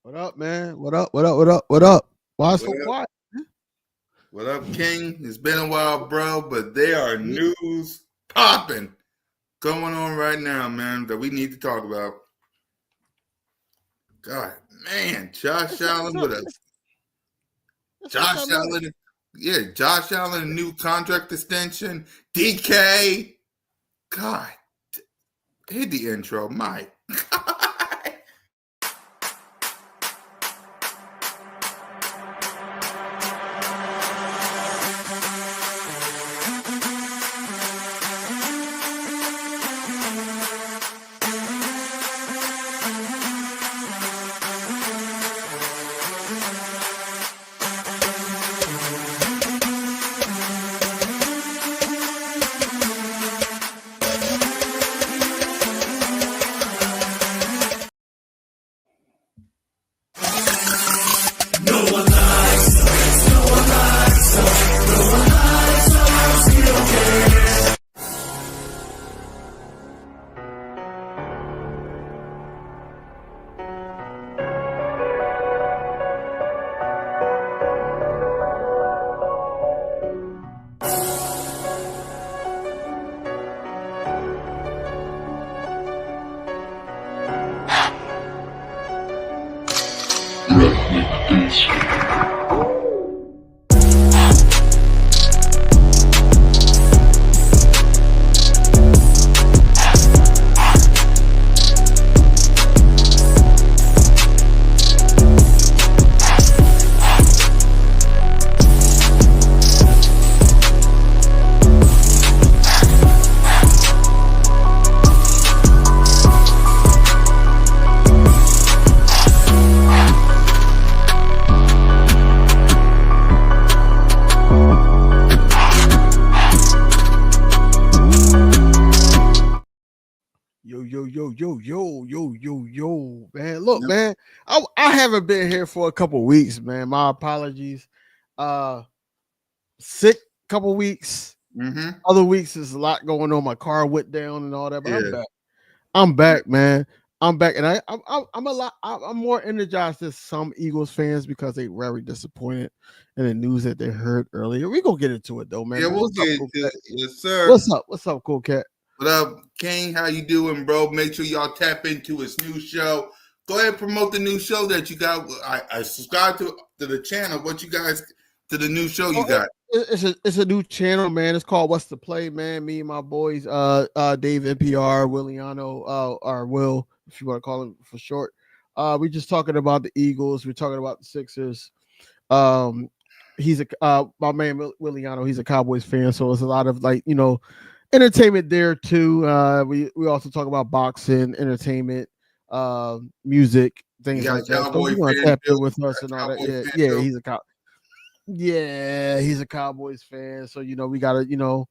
What up, man? What up? What up? What up? What up? Why What so up? quiet? What up, King? It's been a while, bro, but there are Yeah, news popping going on right now, man, that we need to talk about. God, man, Josh it's, it's, Allen with a it's Josh sometime else. Allen, yeah, Josh Allen, a new contract extension. DK, God, hit the intro, Mike. Yo, man. Look, man, I haven't been here for a couple weeks, man. My apologies. Uh, sick couple weeks. Mm-hmm. Other weeks is a lot going on. My car went down and all that, but I'm Yeah. back. I'm back, man. I'm back, and I'm a lot. I'm more energized than some Eagles fans because they very disappointed in the news that they heard earlier. We gonna get into it though, man. Yeah, But we'll what's get up, into cool cat? it. Yes, sir. What's up? What's up, cool cat? What up, King? How you doing, bro? Make sure y'all tap into his new show. Go ahead and promote the new show that you got. I subscribe to the channel. What you guys to the new show you Oh, got? it's a new channel, man. It's called What's the Play, man. Me and my boys, Dave NPR, Williano, or Will, if you want to call him for short. We just talking about the Eagles. We're talking about the Sixers. Um, he's a my man Williano. He's a Cowboys fan, so it's a lot of like entertainment there too. We also talk about boxing, entertainment, music, You things got like that. So if Cowboy you want to fan tap feel? in with us and Got all that, Cowboy yeah, fan yeah, feel? he's a Cowboys fan. So we gotta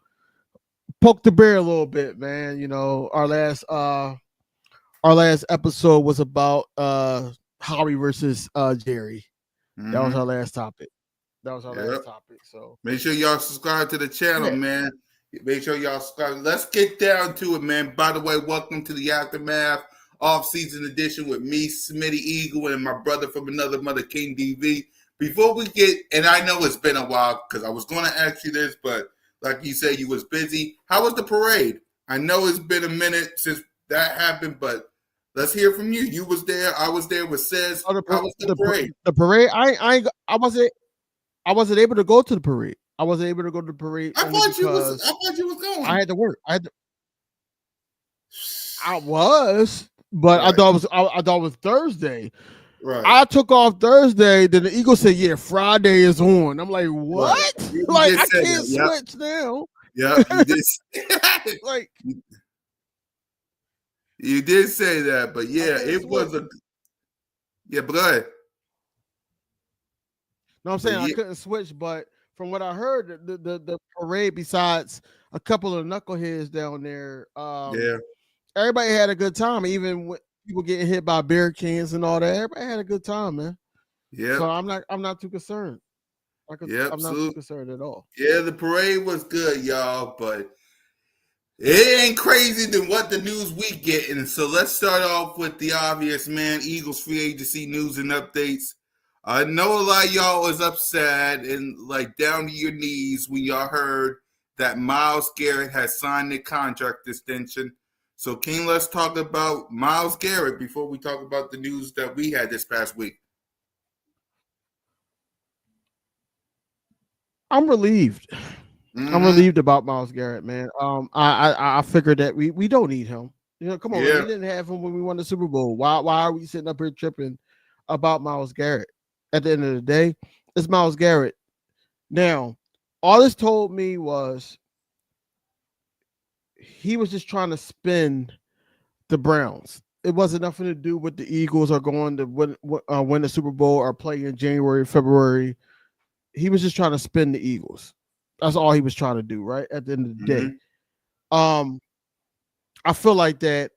poke the bear a little bit, man. Our last episode was about Howie versus Jerry. That was Mm-hmm. our last topic. Yep. So Make sure y'all subscribe to the channel, yeah. man. Make sure y'all subscribe. Let's get down to it, man. By the way, welcome to the Aftermath off-season edition with me, Smitty Eagle, and my brother from another mother, King DV. Before we get, and I know it's been a while because I was going to ask you this, but like you said, you was busy. How was the parade? I know it's been a minute since that happened, but let's hear from you. You was there. I was there with Says. Oh, How was the parade? the parade. I wasn't able to go to the parade. I wasn't able to go to the parade I only thought you was. because I thought you was I going. had to work. I was, but I Right. thought it was Thursday. Right. I took off Thursday. Then the Eagles said, "Yeah, Friday is on." I'm like, Right. "What? You Like, did I say can't that. Yep. switch now." Yep. You did. Like, You did say that, but I yeah, can't it switch. was a. Yeah, but go ahead. No, I'm But saying I yeah, couldn't switch, but from what I heard, the parade, besides a couple of knuckleheads down there, yeah, everybody had a good time. Even with people getting hit by bear cans and all that, everybody had a good time, man. So yep, I'm not too concerned. yep. I'm not too So concerned at all. yeah, the parade was good, y'all. But It ain't crazy than what the news we getting. So let's start off with the obvious, man. Eagles free agency news and updates. I know a lot of y'all was upset and like down to your knees when y'all heard that Myles Garrett has signed the contract extension. So, King, let's talk about Myles Garrett before we talk about the news that we had this past week. I'm relieved. I'm Mm-hmm. relieved about Myles Garrett, man. I figured that we don't need him. You know, come on, man. We Yeah. didn't have him when we won the Super Bowl. Why are we sitting up here tripping about Myles Garrett? At the end of the day, it's Myles Garrett. Now, all this told me was he was just trying to spin the Browns. It wasn't nothing to do with the Eagles are going to win the Super Bowl or play in January, February. He was just trying to spin the Eagles. That's all he was trying to do, right? At the end of the day. Um, I feel like that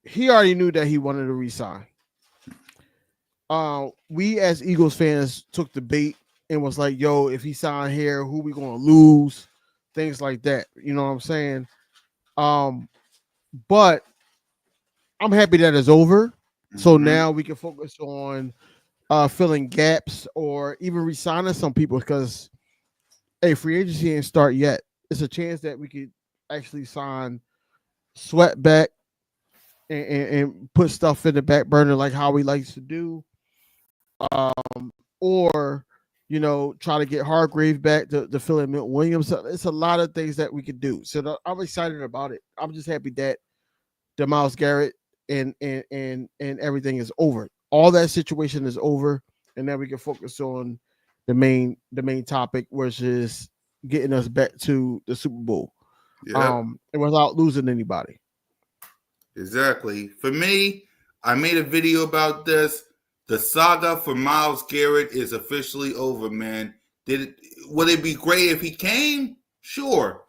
he already knew that he wanted to resign. We as Eagles fans took the bait and was like, yo, if he signed here, who we gonna lose? Things like that. You know what I'm saying? But I'm happy that it's over. So now we can focus on filling gaps or even resigning some people because free agency ain't start yet. It's a chance that we could actually sign Sweat back and put stuff in the back burner like how he likes to do. Or try to get Hargrave back to fill in Milton Williams. So it's a lot of things that we could do. So I'm excited about it. I'm just happy that the Myles Garrett and everything is over. All that situation is over, and now we can focus on the main topic, which is getting us back to the Super Bowl. Yep. And without losing anybody. Exactly. For me, I made a video about this. The saga for Myles Garrett is officially over, man. Would it be great if he came? Sure.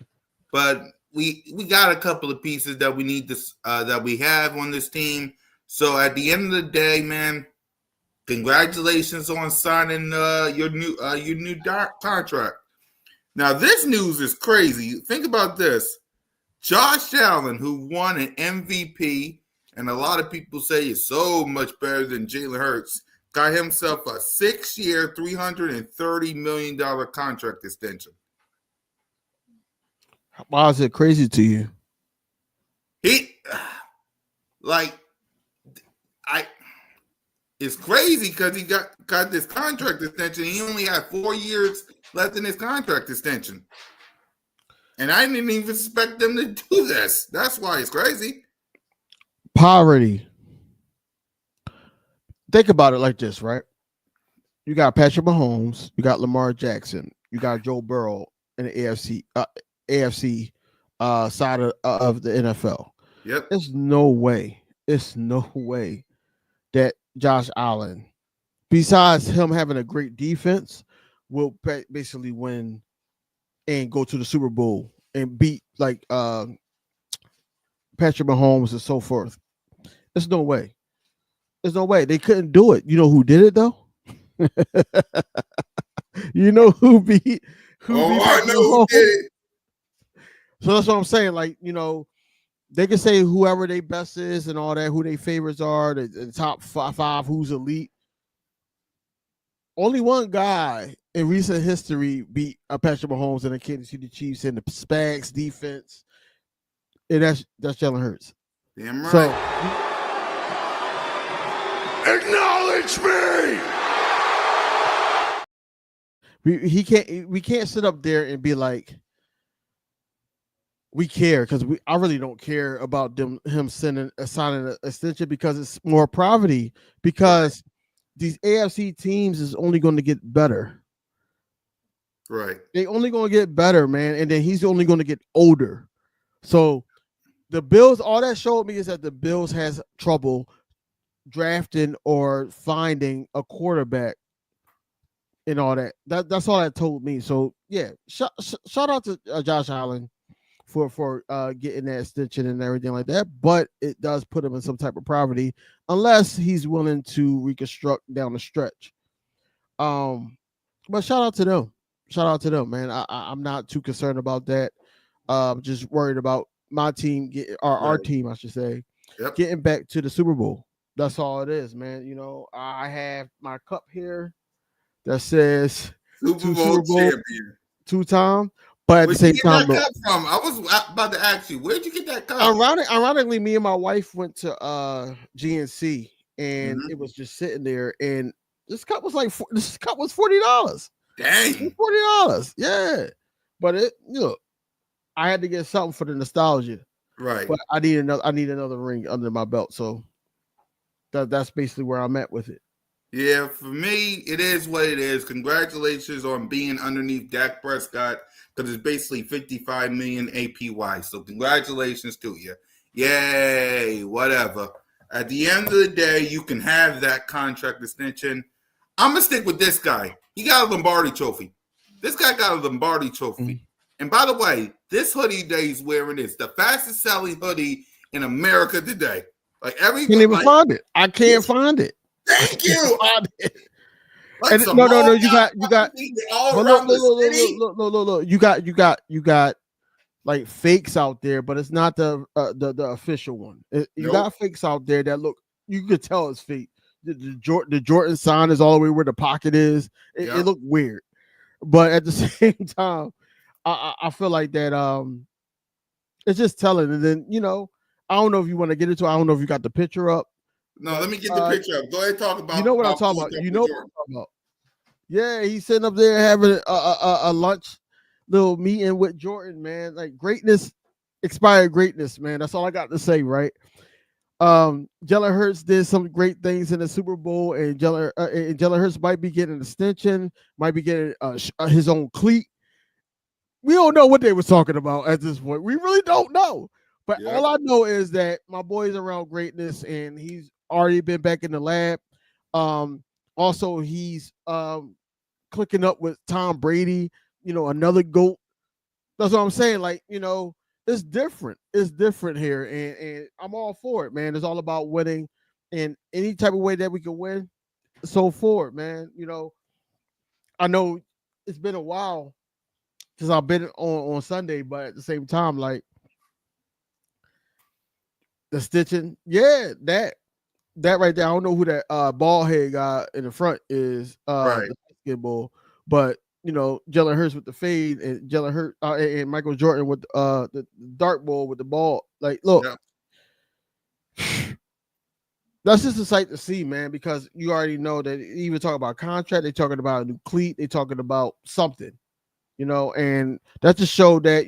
But we got a couple of pieces that we need that we have on this team. So at the end of the day, man, congratulations on signing your new contract. Now this news is crazy. Think about this. Josh Allen, who won an MVP, and a lot of people say is so much better than Jalen Hurts, got himself a 6-year, $330 million contract extension. Why is it crazy to you? It's crazy because he got this contract extension. He only had 4 years left in his contract extension. And I didn't even expect them to do this. That's why it's crazy. Poverty. Think about it like this, right? You got Patrick Mahomes, you got Lamar Jackson, you got Joe Burrow in the AFC side of the NFL. Yep. It's no way that Josh Allen, besides him having a great defense, will basically win and go to the Super Bowl and beat like Patrick Mahomes and so forth. There's no way. There's no way. They couldn't do it. You know who did it though? You know who beat I know who did it. So that's what I'm saying. Like, they can say whoever they best is and all that, who their favorites are, the top five, who's elite. Only one guy in recent history beat Patrick Mahomes and the Kansas City Chiefs in the Spags defense, and that's Jalen Hurts. Damn right. So, acknowledge me. We can't sit up there and be like, we care, because I really don't care about him signing an extension, because it's more poverty, because these AFC teams is only going to get better. Right. They only going to get better, man, and then he's only going to get older. So the Bills, all that showed me is that the Bills has trouble drafting or finding a quarterback and all that. That's all that told me. So yeah, shout out to Josh Allen for getting that extension and everything like that, but it does put him in some type of poverty unless he's willing to reconstruct down the stretch. But shout out to them. shout out to them, man. I'm not too concerned about that. Just worried about my team or our Right. team, I should say, Yep. getting back to the Super Bowl. That's all it is, man. I have my cup here that says Super two Bowl Super Bowl, champion. 2 time. But at the Where'd you same get time, that look, cup from? I was about to ask you, where'd you get that cup? ironically, me and my wife went to GNC and Hmm. it was just sitting there, and this cup was $40. Dang. $40, yeah. But I had to get something for the nostalgia. Right. But I need another ring under my belt. So that's basically where I'm at with it. Yeah, for me, it is what it is. Congratulations on being underneath Dak Prescott because it's basically 55 million APY. So congratulations to you. Yay, whatever. At the end of the day, you can have that contract extension. I'm gonna stick with this guy. He got a Lombardi trophy. This guy got a Lombardi trophy. Mhm. And by the way, this hoodie that he's wearing is the fastest selling hoodie in America today. Like Can't even like find it. I can't find it. I thank can't you. find it. Like And some no, no, no. all You got. all But look, around look, the look, look, city. look, look, look, look. You got like fakes out there, but it's not the official one. You Nope. got fakes out there that look. You could tell it's fake. The Jordan sign is all the way where the pocket is. It Yep. looked weird, but at the same time, I feel like that. It's just telling. And then I don't know if you want to get into. I don't know if you got the picture up, No, but let me get the picture up. Go ahead and talk you know what I'm about talking pulling about. up You with know what Jordan. I'm talking about. Yeah, he's sitting up there having a lunch little meeting with Jordan, man. Like greatness, expired greatness, man. That's all I got to say, right? Jalen Hurts did some great things in the Super Bowl, and Jalen Hurts might be getting an extension, might be getting his own cleat. We don't know what they was talking about at this point. We really don't know. But Yep. all I know is that my boy's around greatness, and he's already been back in the lab. Also, he's clicking up with Tom Brady, another GOAT. That's what I'm saying. Like, it's different. It's different here. And I'm all for it, man. It's all about winning in any type of way that we can win. So forward, man. I know it's been a while since I've been on Sunday, but at the same time, like the stitching, yeah, that right there. I don't know who that bald head guy in the front is, Right. the skin ball, but Jalen Hurts with the fade and Jalen Hurts and Michael Jordan with the dart ball with the ball. Like, look, Yep. that's just a sight to see, man, because you already know that even talking about contract, they're talking about a new cleat, they're talking about something, and that just showed that,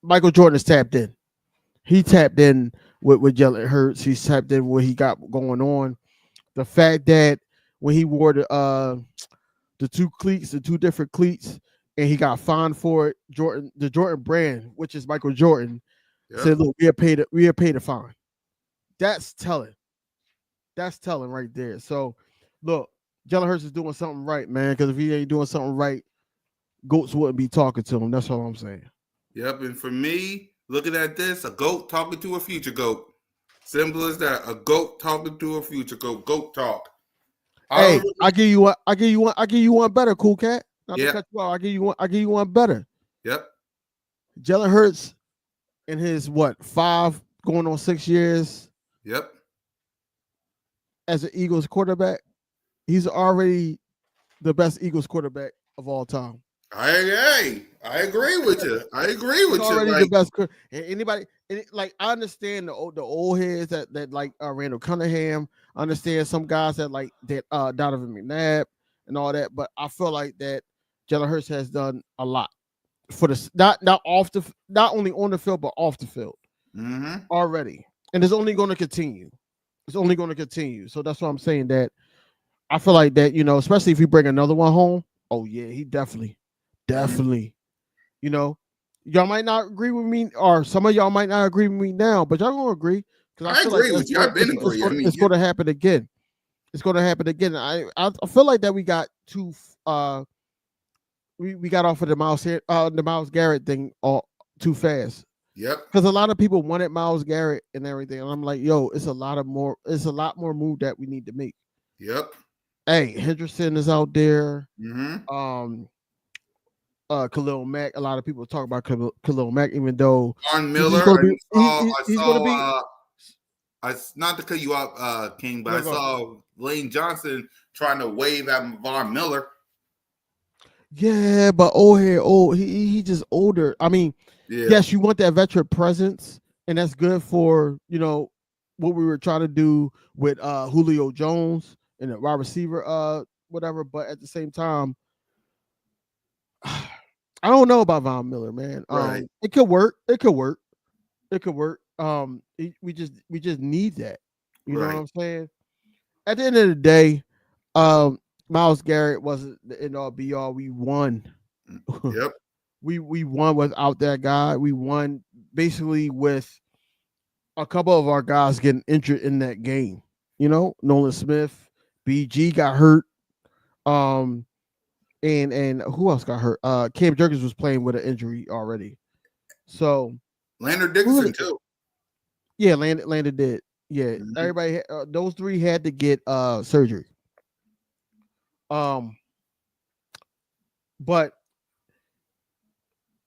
Michael Jordan is tapped in. He tapped in with Jalen Hurts. He's tapped in what he got going on. The fact that when he wore the two cleats, the two different cleats, and he got fined for it, the Jordan brand, which is Michael Jordan, Yep. said, "Look, we are paid a fine." That's telling. That's telling right there. So, look, Jalen Hurts is doing something right, man. Because if he ain't doing something right, goats wouldn't be talking to him. That's all I'm saying. Yep. And for me, looking at this, a goat talking to a future goat. Simple as that. A goat talking to a future goat. Goat talk. I Hey, don't really. I give you one. I give you one. I give you one better, cool cat. Not to Yep. cut you off. I give you one. I give you one better. Yep. Jalen Hurts in his 5 going on 6 years Yep. as an Eagles quarterback, he's already the best Eagles quarterback of all time. I agree with you. I agree He's with you. already the Like, best. Anybody, like I understand the old heads that like Randall Cunningham. I understand some guys that like that Donovan McNabb and all that, but I feel like that Jalen Hurts has done a lot for the not only on the field but off the field already, and it's only going to continue. It's only going to continue. So that's why I'm saying that I feel like that, especially if you bring another one home. Oh yeah, he definitely. You know, y'all might not agree with me, or some of y'all might not agree with me now, but y'all gonna agree because I I feel like agree with you. I've been agree. I mean, it's going to happen again. It's going to happen again. I feel like that we got too we got off of the Miles Garrett thing all too fast yep. because a lot of people wanted Miles Garrett and everything, and I'm like, yo, it's a lot more move that we need to make. Yep. Hey, Henderson is out there. Mm-hmm. Um, Khalil Mack. A lot of people talk about Khalil Mack, even though Von he's just Miller. going to be. And I He's going to saw. be. Not to cut you up, King, but No, I go. saw Lane Johnson trying to wave at Von Miller. Yeah, but he just older. I mean, Yeah. yes, you want that veteran presence, and that's good for what we were trying to do with Julio Jones and the wide receiver, whatever. But at the same time, I don't know about Von Miller, man. Right. It could work. It could work. It could work. We just need that. You know what Right. I'm saying? At the end of the day, Myles Garrett wasn't the end all be all. We won. Yep. we won without that guy. We won basically with a couple of our guys getting injured in that game. Nolan Smith, BG got hurt. And who else got hurt? Cam Jerkins was playing with an injury already. So Lander who Dickinson really, too. yeah, Landon did. Yeah, Mm-hmm. everybody, those three had to get surgery. Um, but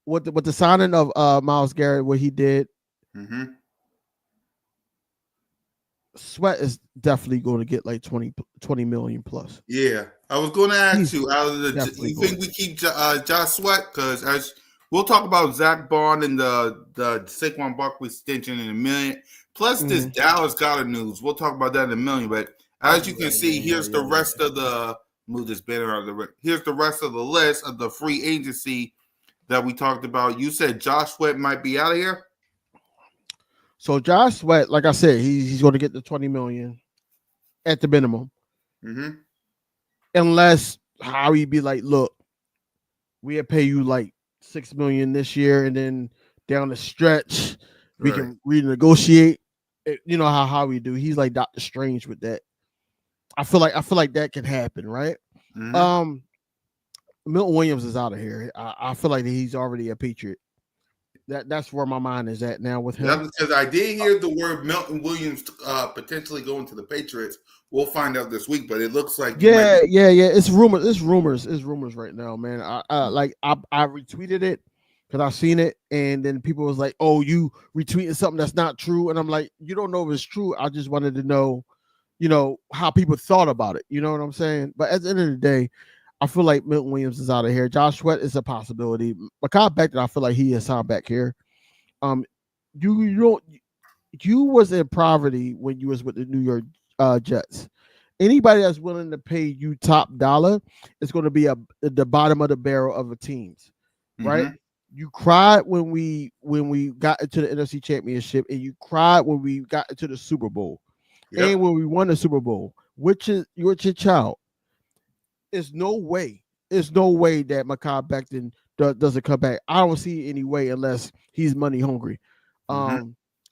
with the signing of Myles Garrett, what he did, Mm-hmm. Sweat is definitely going to get like 20 million plus. Yeah, I was going to ask He's you, out of the, definitely you going think we keep Josh Sweat? Because as we'll talk about Zach Bond and the Saquon Barkley extension in a minute. Plus, this to. Dallas Goddard news. We'll talk about that in a minute. But Oh as you can yeah, see, here's the yeah. rest of the move this banner out of the. Here's the rest of the list of the free agency that we talked about. You said Josh Sweat might be out of here. So Josh Sweat, like I said, he's going to get the 20 million at the minimum, Mm-hmm. unless Howie be like, look, we'll pay you like 6 million this year, and then down the stretch we Right. can renegotiate. You know how Howie do? He's like Doctor Strange with that. I feel like that can happen, right? Mm-hmm. Milton Williams is out of here. I feel like he's already a Patriot. That's where my mind is at now with Yeah, him. because I did hear the word Milton Williams potentially going to the Patriots. We'll find out this week, but it looks like he might be. Yeah. It's rumors. It's rumors right now, man. I retweeted it because I seen it, and then people was like, "Oh, you retweeting something that's not true," and I'm like, "You don't know if it's true. I just wanted to know, how people thought about it. You know what I'm saying?" But at the end of the day, I feel like Milton Williams is out of here. Josh Sweat is a possibility. Mekhi Becton, I feel like he is signed back here. Um, you don't. You was in poverty when you was with the New York Jets. Anybody that's willing to pay you top dollar is going to be at the bottom of the barrel of the teams, right? Mm-hmm. You cried when we got into the NFC Championship, and you cried when we got into the Super Bowl, and Yep. when we won the Super Bowl, which is your child. There's no way. There's no way that Mekhi Becton doesn't come back. I don't see any way unless he's money hungry. Mm-hmm.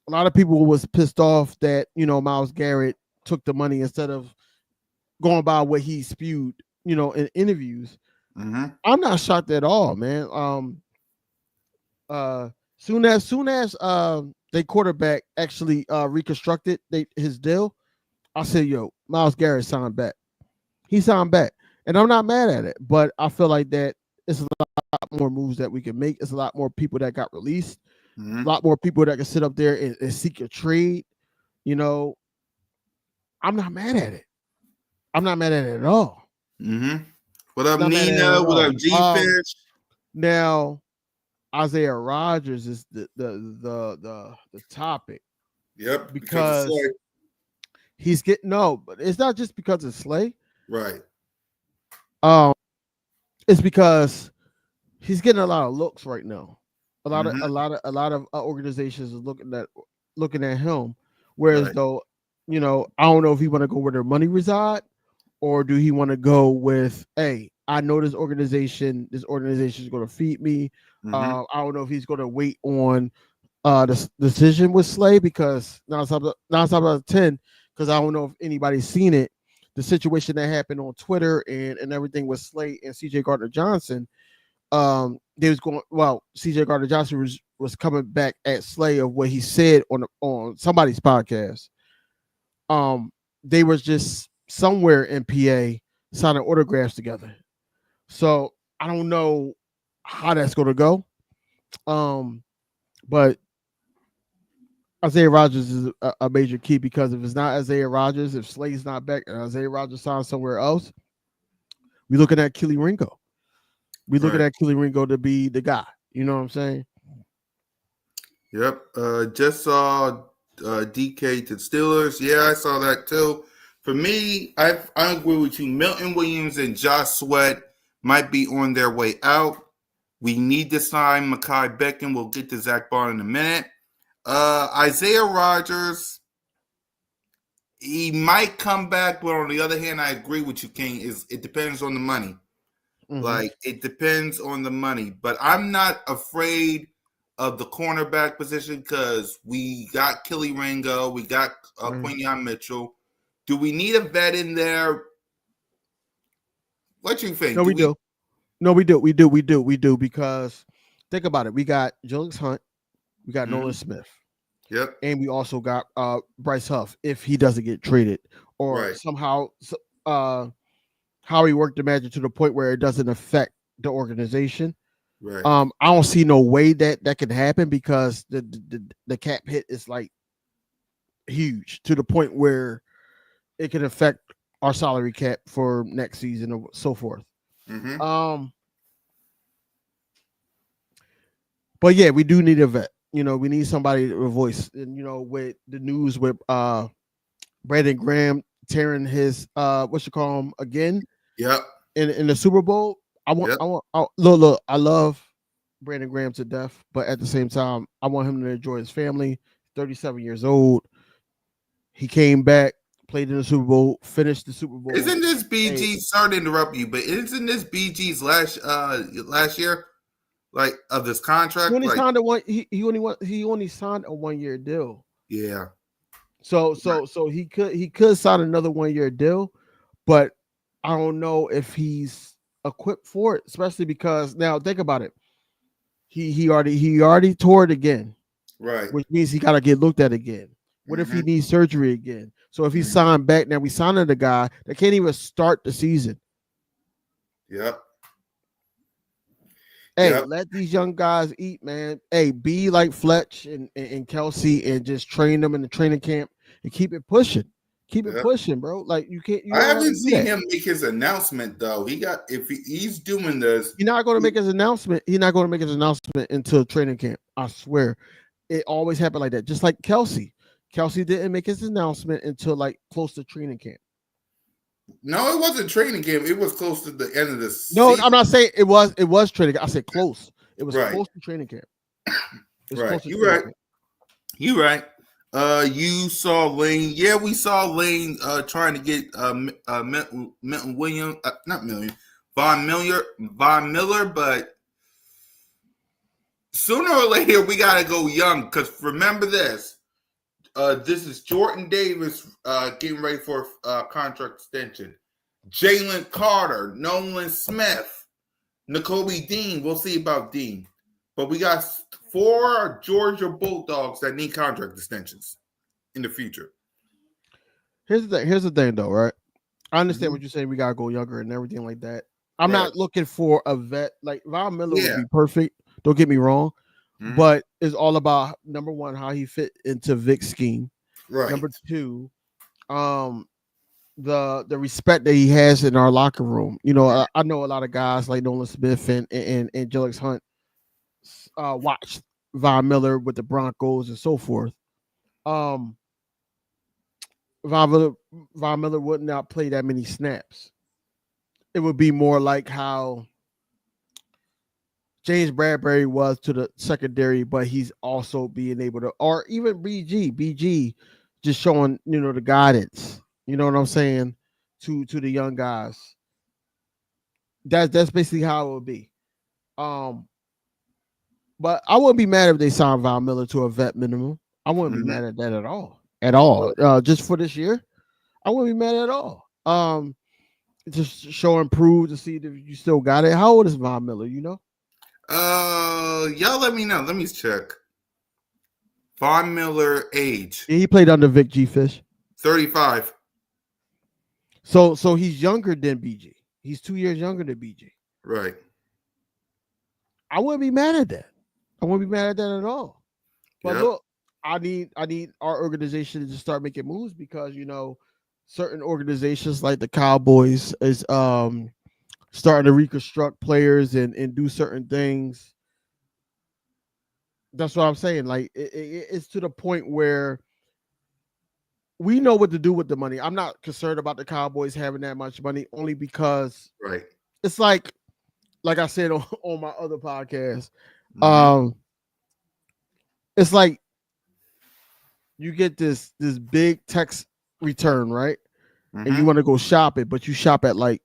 A lot of people was pissed off that Myles Garrett took the money instead of going by what he spewed, in interviews. Mm-hmm. I'm not shocked at all, man. Soon as they quarterback actually reconstructed his deal, I said, yo, Myles Garrett signed back. He signed back. And I'm not mad at it, but I feel like that it's a lot more moves that we can make. It's a lot more people that got released, Mm-hmm. a lot more people that can sit up there and seek a trade. You know, I'm not mad at it. I'm not mad at it at all. Mm-hmm. What up, Not mad at it Nina? at What all. up, G Fish? Now Isaiah Rodgers is the topic Yep, because it's because like he's getting but it's not just because of Slay. right. Um, it's because he's getting a lot of looks right now. Mm-hmm. A lot of organizations are looking at him. Whereas Right. though, I don't know if he want to go where their money reside, or do he want to go with, hey, I know this organization is going to feed me. Mm-hmm. I don't know if he's going to wait on the decision with Slay, because nine times out of 10, because I don't know if anybody's seen it, the situation that happened on Twitter and everything with Slay and CJ Gardner Johnson. They was going, well, CJ Gardner Johnson was coming back at Slay of what he said on somebody's podcast. They was just somewhere in PA signing autographs together. So I don't know how that's going to go. But Isaiah Rogers is a major key because if it's not Isaiah Rogers, if Slade's not back and Isaiah Rogers signs somewhere else, we looking at Kelly Ringo. We looking Right. at Kelly Ringo to be the guy. You know what I'm saying? Yep. Just saw DK to Steelers. Yeah, I saw that too. For me, I agree with you. Milton Williams and Josh Sweat might be on their way out. We need to sign Mekhi Becton. We'll get to Zach Bond in a minute. Isaiah Rogers, he might come back, but on the other hand, I agree with you, King. It depends on the money. Mm-hmm. Like, it depends on the money. But I'm not afraid of the cornerback position because we got Kelly Ringo, we got Quinion Mitchell. Do we need a vet in there? What you think? No, we do. No, we do because think about it. We got Julius Hunt, we got Nolan Smith. Yep. And we also got Bryce Huff if he doesn't get traded or somehow how he worked the magic to the point where it doesn't affect the organization. Right. I don't see no way that can happen because the cap hit is like huge to the point where it can affect our salary cap for next season and so forth. Mm-hmm. But yeah, we do need a vet. You know, we need somebody to voice. And you know, with the news with Brandon Graham tearing his what you call him again. Yep. In the Super Bowl, look, I love Brandon Graham to death, but at the same time, I want him to enjoy his family. 37 years old. He came back, played in the Super Bowl, finished the Super Bowl. Isn't this BG? Sorry to interrupt you, but isn't this BG's last year, like of this contract? He only signed a one. He only signed a 1-year deal. Yeah. So he could sign another 1-year deal, but I don't know if he's equipped for it, especially because now think about it. He already tore it again. Right. Which means he gotta get looked at again. What if he needs surgery again? So if he signed back, now we signed a guy that can't even start the season. Yep. Hey, let these young guys eat, man. Hey, be like Fletch and Kelsey and just train them in the training camp and keep it pushing. Keep it pushing, bro. Like you can't. I haven't seen him make his announcement though. He's doing this. He's not going to make his announcement. He's not going to make his announcement until training camp. I swear, it always happened like that. Just like Kelsey. Kelsey didn't make his announcement until like close to training camp. No, it wasn't training camp. It was close to the end of the No, season. I'm not saying it was. It was training. I said close. It was close to training camp. Right. You're right. You're right. You saw Lane. Yeah, we saw Lane trying to get Milton Williams, not Million, Von Miller, but sooner or later we gotta go young because remember this. This is Jordan Davis getting ready for a contract extension. Jalen Carter, Nolan Smith, N'Kobe Dean. We'll see about Dean. But we got 4 Georgia Bulldogs that need contract extensions in the future. Here's the thing, though, right? I understand what you're saying. We gotta go younger and everything like that. I'm not looking for a vet. Like Von Miller would be perfect. Don't get me wrong. But it's all about number one, how he fit into Vic's scheme. Right. Number two, the respect that he has in our locker room. You know, I know a lot of guys like Nolan Smith and Julius Hunt watched Von Miller with the Broncos and so forth. Von Miller would not play that many snaps. It would be more like how James Bradbury was to the secondary, but he's also being able to, or even BG just showing, you know, the guidance, you know what I'm saying, to the young guys. That's basically how it would be. But I wouldn't be mad if they signed Von Miller to a vet minimum. I wouldn't be mad at that at all. Just for this year, I wouldn't be mad at all. Just show and prove to see if you still got it. How old is Von Miller, you know? Y'all let me know. Let me check. Von Miller age. Yeah, he played under Vic G. Fish. 35. So he's younger than BG. He's 2 years younger than BG. Right. I wouldn't be mad at that. I wouldn't be mad at that at all. But Yep. look, I need our organization to just start making moves because certain organizations like the Cowboys is starting to reconstruct players and do certain things. That's what I'm saying. Like it's to the point where we know what to do with the money. I'm not concerned about the Cowboys having that much money only because Right. it's like I said on my other podcast. Mm-hmm. It's like you get this big tax return, right? And you Mm-hmm. want to go shop it, but you shop at like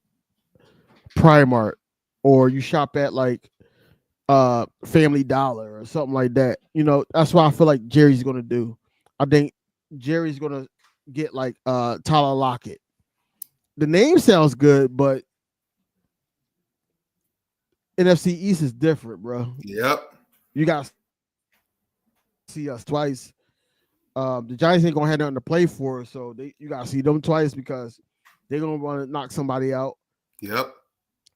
Primark or you shop at like Family Dollar or something like that. That's what I feel like Jerry's gonna do. I think Jerry's gonna get like Tyler Lockett. The name sounds good, but NFC East is different, bro. Yep. You got to see us twice. The Giants ain't gonna have nothing to play for, so you gotta see them twice because they're gonna want to knock somebody out. Yep.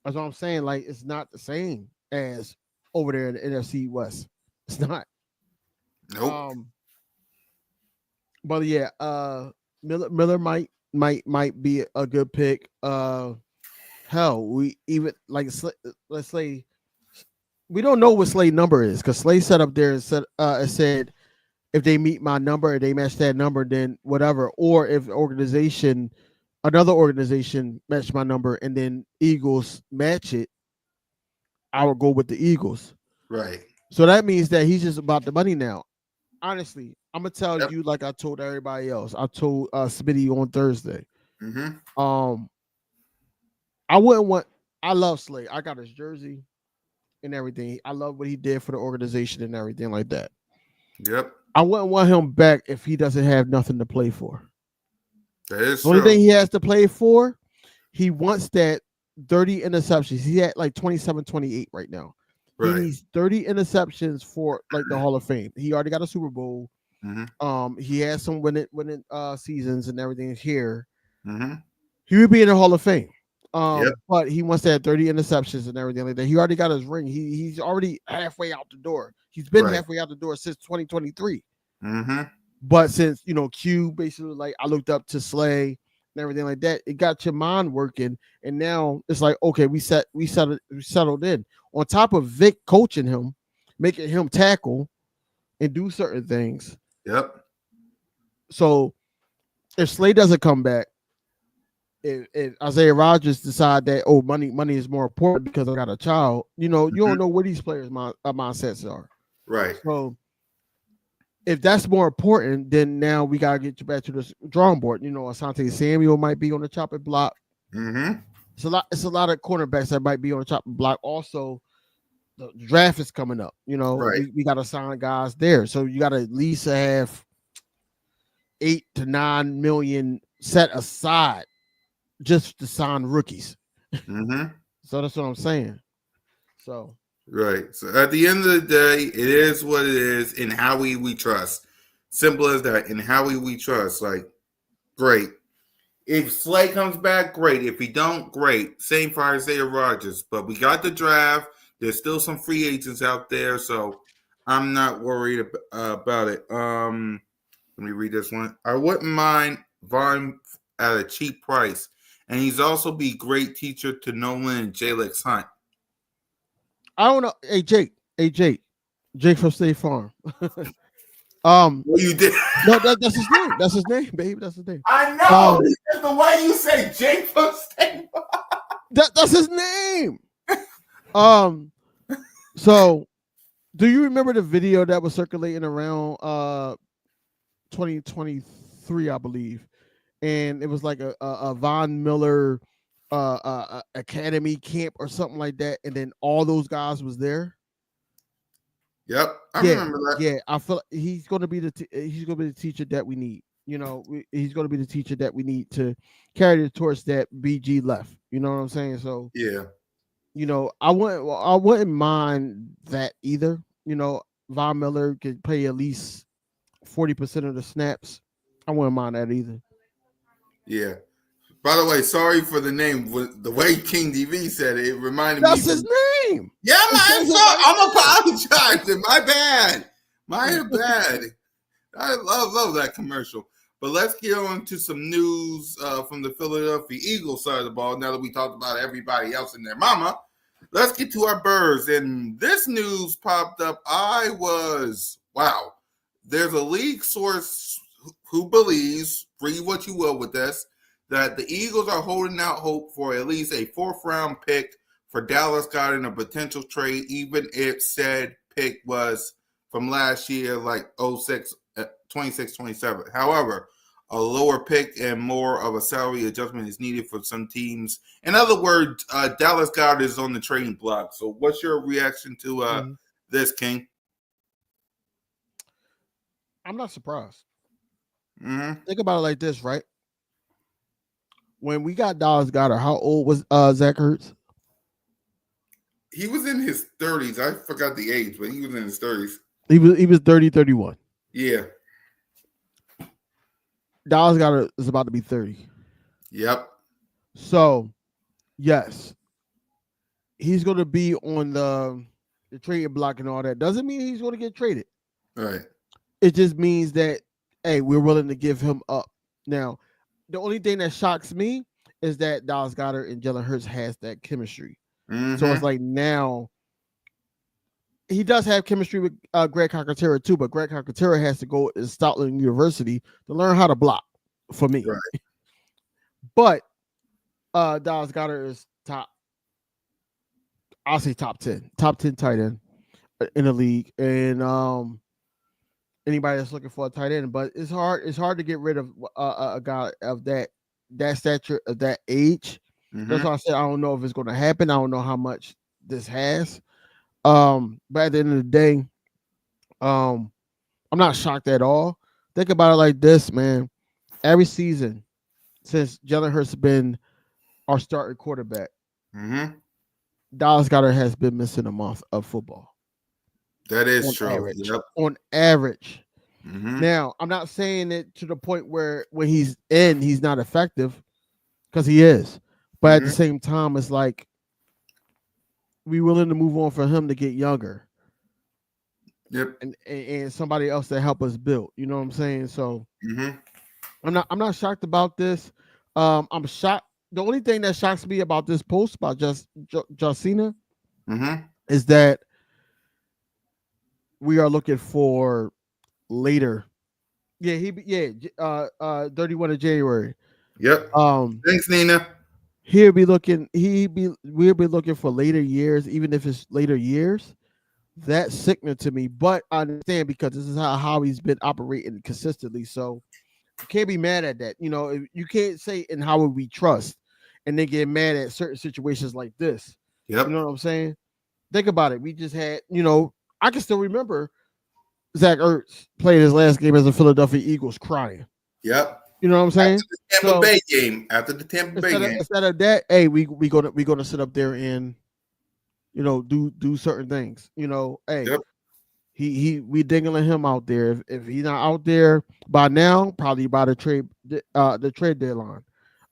That's what I'm saying. Like it's not the same as over there in the NFC West. It's not. Nope. Um, but yeah, Miller might be a good pick. Hell, we even like let's say we don't know what Slay number is because Slay set up there and said if they meet my number or they match that number, then whatever. Or if another organization match my number and then Eagles match it, I would go with the Eagles. Right. So that means that he's just about the money now. Honestly, I'm gonna tell Yep. you like I told everybody else. I told Smitty on Thursday. Mm-hmm. Um, I wouldn't want. I love Slay. I got his jersey and everything. I love what he did for the organization and everything like that. Yep. I wouldn't want him back if he doesn't have nothing to play for. That is The only true. thing he has to play for, he wants that 30 interceptions. He's at like 27, 28 right now. He Right. needs 30 interceptions for like the Hall of Fame. He already got a Super Bowl. Mm-hmm. He has some winning seasons and everything here. Mm-hmm. He would be in the Hall of Fame. Yep. But he wants to have 30 interceptions and everything like that. He already got his ring. He's already halfway out the door. He's been Right. halfway out the door since 2023. Mm-hmm. But since Q basically like I looked up to Slay and everything like that, it got your mind working, and now it's like okay, we settled in. On top of Vic coaching him, making him tackle and do certain things. Yep. So if Slay doesn't come back, if Isaiah Rodgers decide that money is more important because I got a child, you Mm-hmm. don't know what these players' mindsets are. Right. So if that's more important, then now we gotta get you back to the drawing board. Asante Samuel might be on the chopping block. Mm-hmm. It's a lot of cornerbacks that might be on the chopping block. Also, the draft is coming up. Right. We gotta sign guys there. So you gotta at least have 8 to 9 million set aside just to sign rookies. Mm-hmm. So that's what I'm saying. So Right. So at the end of the day, it is what it is. In Howie we trust. Simple as that. In Howie we trust. Like, great. If Slay comes back, great. If he don't, great. Same for Isaiah Rodgers. But we got the draft. There's still some free agents out there, so I'm not worried about it. Let me read this one. I wouldn't mind Vaughn at a cheap price, and he's also be great teacher to Nolan and Jalex Hunt. I don't know. Hey Jake from State Farm. Well, you did. No, that's his name. That's his name, babe. That's his name. I know. It's the way you say Jake from State. That's his name. So do you remember the video that was circulating around 2023, I believe, and it was like a Von Miller academy camp or something like that, and then all those guys was there. Yep, I Yeah, remember that. yeah. I feel like he's going to be the teacher that we need. He's going to be the teacher that we need to carry the torch that BG left. You know what I'm saying? So Yeah, I wouldn't mind that either. Von Miller could play at least 40% of the snaps. I wouldn't mind that either. yeah. By the way, sorry for the name. The way King DV said it, it reminded me. That's his name. Yeah, It says it sorry. right I'm there. apologizing. My bad. My bad. I love that commercial. But let's get on to some news from the Philadelphia Eagles side of the ball. Now that we talked about everybody else and their mama, let's get to our birds. And this news popped up. Wow. There's a league source who believes, read what you will with this, that the Eagles are holding out hope for at least a 4th-round pick for Dallas Goedert in a potential trade, even if said pick was from last year, like 26, 27. However, a lower pick and more of a salary adjustment is needed for some teams. In other words, Dallas Goedert is on the trading block. So what's your reaction to this, King? I'm not surprised. Mm-hmm. Think about it like this, right? When we got Dallas Goedert, how old was Zach Ertz? He was in his 30s. I forgot the age, but he was in his 30s. He was 30, 31. Yeah. Dallas Goedert is about to be 30. Yep. So, yes, he's going to be on the trading block and all that. Doesn't mean he's going to get traded. Right. It just means that, hey, we're willing to give him up. Now, the only thing that shocks me is that Dallas Goedert and Jalen Hurts has that chemistry. Mm-hmm. So it's like now he does have chemistry with Greg Cockatera too, but Greg Cockatera has to go to Stoutland University to learn how to block for me. Right. But Dallas Goedert is I'll say top 10 tight end in the league. And anybody that's looking for a tight end, but it's hard to get rid of a guy of that stature, of that age. Mm-hmm. That's why I said I don't know if it's going to happen. I don't know how much this has. But at the end of the day, I'm not shocked at all. Think about it like this, man. Every season since Jalen Hurts been our starting quarterback, Mm-hmm. Dallas Goedert has been missing a month of football. That is on true. Average, yep. On average. Mm-hmm. Now, I'm not saying it to the point where when he's in, he's not effective, because he is. But at the same time, it's like we willing to move on for him to get younger. Yep. And somebody else to help us build. You know what I'm saying? So Mm-hmm. I'm not shocked about this. I'm shocked. The only thing that shocks me about this post about Josina is that we are looking for later. Yeah, 31 of January. Yep. Thanks, Nina. We'll be looking for later years, even if it's later years. That's sickening to me, but I understand because this is how he's been operating consistently. So you can't be mad at that. You know, you can't say in how would we trust and then get mad at certain situations like this. Yep. You know what I'm saying? Think about it. We just had, I can still remember Zach Ertz playing his last game as a Philadelphia Eagles crying. Yep. You know what I'm saying? After the Tampa Bay game. Instead of that, hey, we gonna sit up there and do certain things. Hey, yep. we dingling him out there. If he's not out there by now, probably by the trade deadline.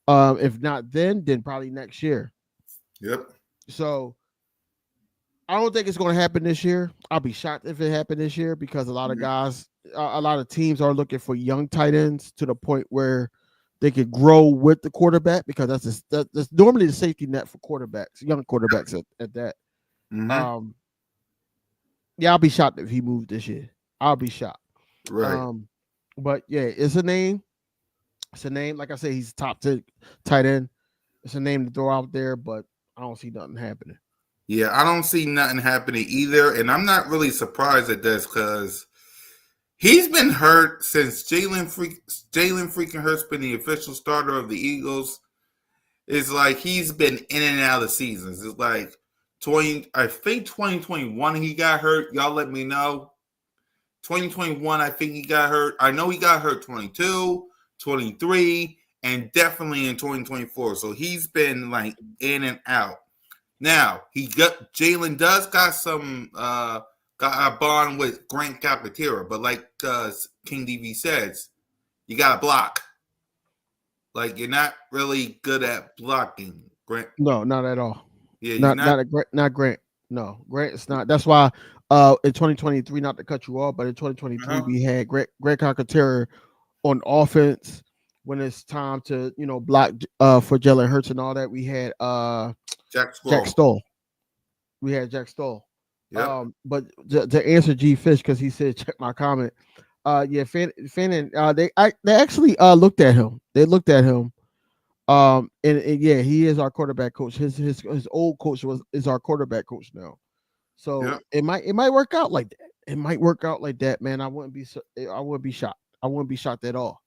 If not then probably next year. Yep. So I don't think it's going to happen this year. I'll be shocked if it happened this year because a lot of guys, a lot of teams are looking for young tight ends to the point where they could grow with the quarterback, because that's normally the safety net for quarterbacks, young quarterbacks at that. Yeah, I'll be shocked if he moved this year. I'll be shocked. Right. But yeah, it's a name. It's a name. Like I said, he's top 10 tight end. It's a name to throw out there, but I don't see nothing happening. Yeah, I don't see nothing happening either. And I'm not really surprised at this because he's been hurt since Jalen freaking Hurts been the official starter of the Eagles. It's like he's been in and out of seasons. It's like 2021 he got hurt. Y'all let me know. 2021, I think he got hurt. I know he got hurt 22, 23, and definitely in 2024. So he's been like in and out. Now Jalen does got some got a bond with Grant Capatera, but like King DV says, you got to block. Like you're not really good at blocking, Grant. No, not at all. Yeah, you're not. Not Grant. No, Grant. It's not. That's why. In 2023, not to cut you off, but in 2023 Uh-huh. we had Grant Calcaterra on offense when it's time to block for Jalen Hurts and all that. We had Jack Jack Squall. Stoll. We had Jack Stoll. Yep. But to answer G Fish because he said check my comment. Yeah, Fannin. They actually looked at him. They looked at him. And yeah, he is our quarterback coach. His old coach is our quarterback coach now. So Yep. it might work out like that. It might work out like that, man. I wouldn't be shocked. I wouldn't be shocked at all.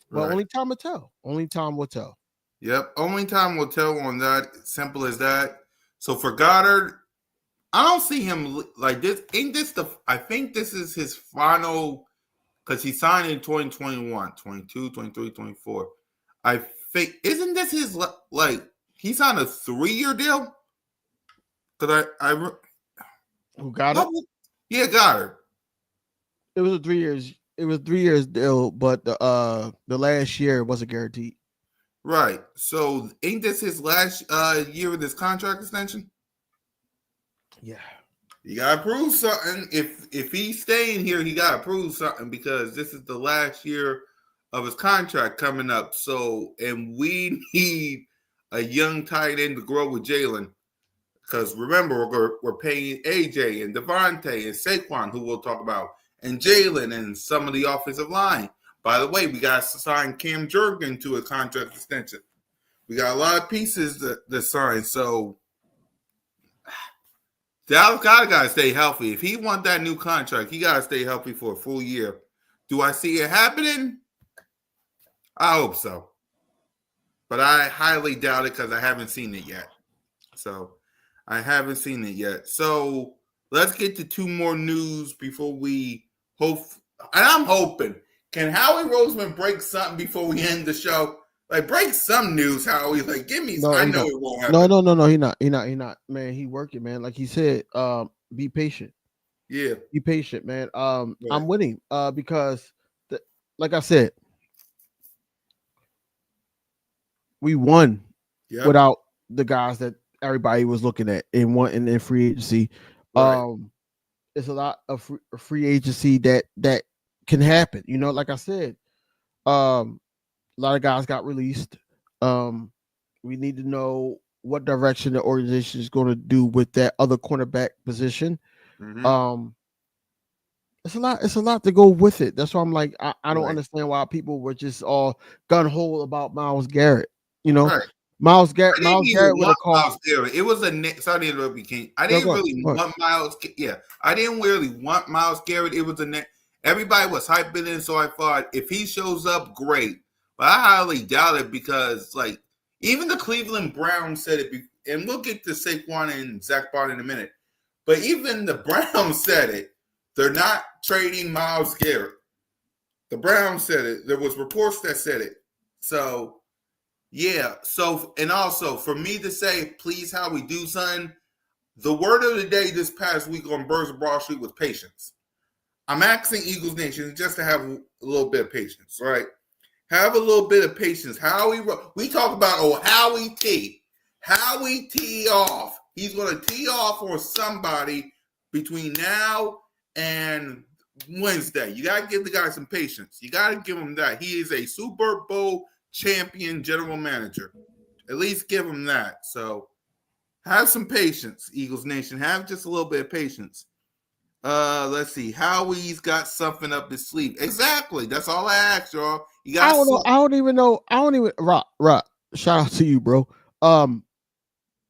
But Right. only time will tell. Only time will tell. Yep. Only time will tell on that. Simple as that. So for Goddard, I don't see him like this. Ain't this the? I think this is his final because he signed in 2021, 22, 23, 24. I think isn't this his like he signed a 3-year deal? Because Who got it? Yeah, Goddard. It was 3 years. It was 3 years deal, but the last year wasn't guaranteed. Right. So ain't this his last year with his contract extension? Yeah. You gotta prove something. If he's staying here, he gotta prove something because this is the last year of his contract coming up. So, and we need a young tight end to grow with Jalen. Because remember, we're paying AJ and Devontae and Saquon, who we'll talk about, and Jalen and some of the offensive line. By the way, we got to sign Cam Jurgen to a contract extension. We got a lot of pieces to sign. So Dallas got to stay healthy. If he wants that new contract, he got to stay healthy for a full year. Do I see it happening? I hope so. But I highly doubt it because I haven't seen it yet. So I haven't seen it yet. So let's get to 2 more news before we hope. And I'm hoping. Can Howie Roseman break something before we end the show? Like, break some news, Howie. Like, give me. No, I he know not. it won't happen. No. He not. Man, he working, man. Like he said, be patient. Yeah. Be patient, man. Right. I'm winning. Because like I said, we won Yep. without the guys that everybody was looking at in free agency. Right. It's a lot of free agency that can happen. Like I said, a lot of guys got released. We need to know what direction the organization is going to do with that other cornerback position. Mm-hmm. It's a lot to go with it. That's why I'm like, I don't Right. understand why people were just all gun hole about Myles Garrett. Right. Myles Garrett would have want called. Myles Garrett. It was sorry to interrupt you, King. I didn't really want Myles. Yeah, I didn't really want Myles Garrett. It was everybody was hyping it, so I thought if he shows up, great. But I highly doubt it because, like, even the Cleveland Browns said it. And we'll get to Saquon and Zach Bart in a minute. But even the Browns said it. They're not trading Myles Garrett. The Browns said it. There was reports that said it. So. Yeah. So, and also for me to say, please, how we do something, the word of the day this past week on Birds of Broad Street was patience. I'm asking Eagles Nation just to have a little bit of patience, right? Have a little bit of patience. We talk about Howie T. Howie T off. He's going to tee off on somebody between now and Wednesday. You got to give the guy some patience. You got to give him that. He is a Super Bowl champion general manager. At least give him that. So have some patience, Eagles Nation. Have just a little bit of patience. Let's see. Howie's got something up his sleeve. Exactly. That's all I asked, y'all. You got I don't know. I don't even Rock. Shout out to you, bro. I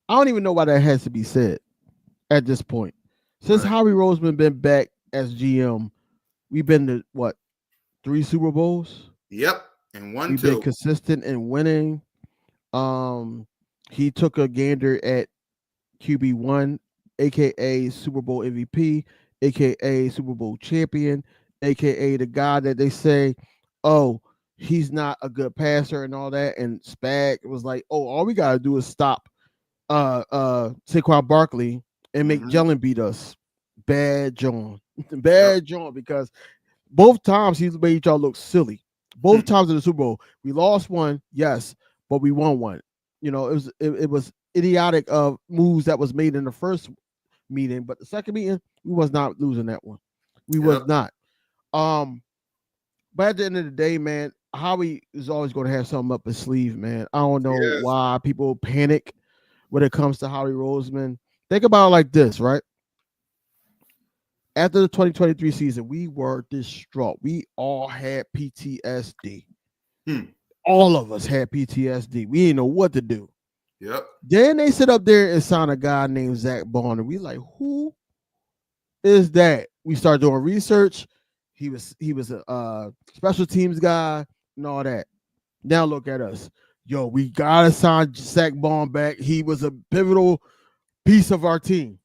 don't even know why that has to be said at this point. Since Howie Roseman been back as GM, we've been to what, 3 Super Bowls? Yep. And we've been consistent in winning. He took a gander at QB1, aka Super Bowl MVP, aka Super Bowl champion, aka the guy that they say, oh, he's not a good passer and all that. And Spag was like, oh, all we gotta do is stop Saquon Barkley and make Jalen beat us. Bad John. John, because both times he's made y'all look silly. Both times in the Super Bowl, we lost one, yes, but we won one. You know, it was idiotic of moves that was made in the first meeting, but the second meeting, we was not losing that one. We was not. But at the end of the day, man, Howie is always going to have something up his sleeve, man. I don't know why people panic when it comes to Howie Roseman. Think about it like this, right? After the 2023 season, we were distraught. We all had PTSD. All of us had PTSD. We didn't know what to do. Yep. Then they sit up there and sign a guy named Zach Bond, and we like, who is that? We start doing research. He was a special teams guy and all that. Now look at us. Yo, we gotta sign Zach Bond back. He was a pivotal piece of our team.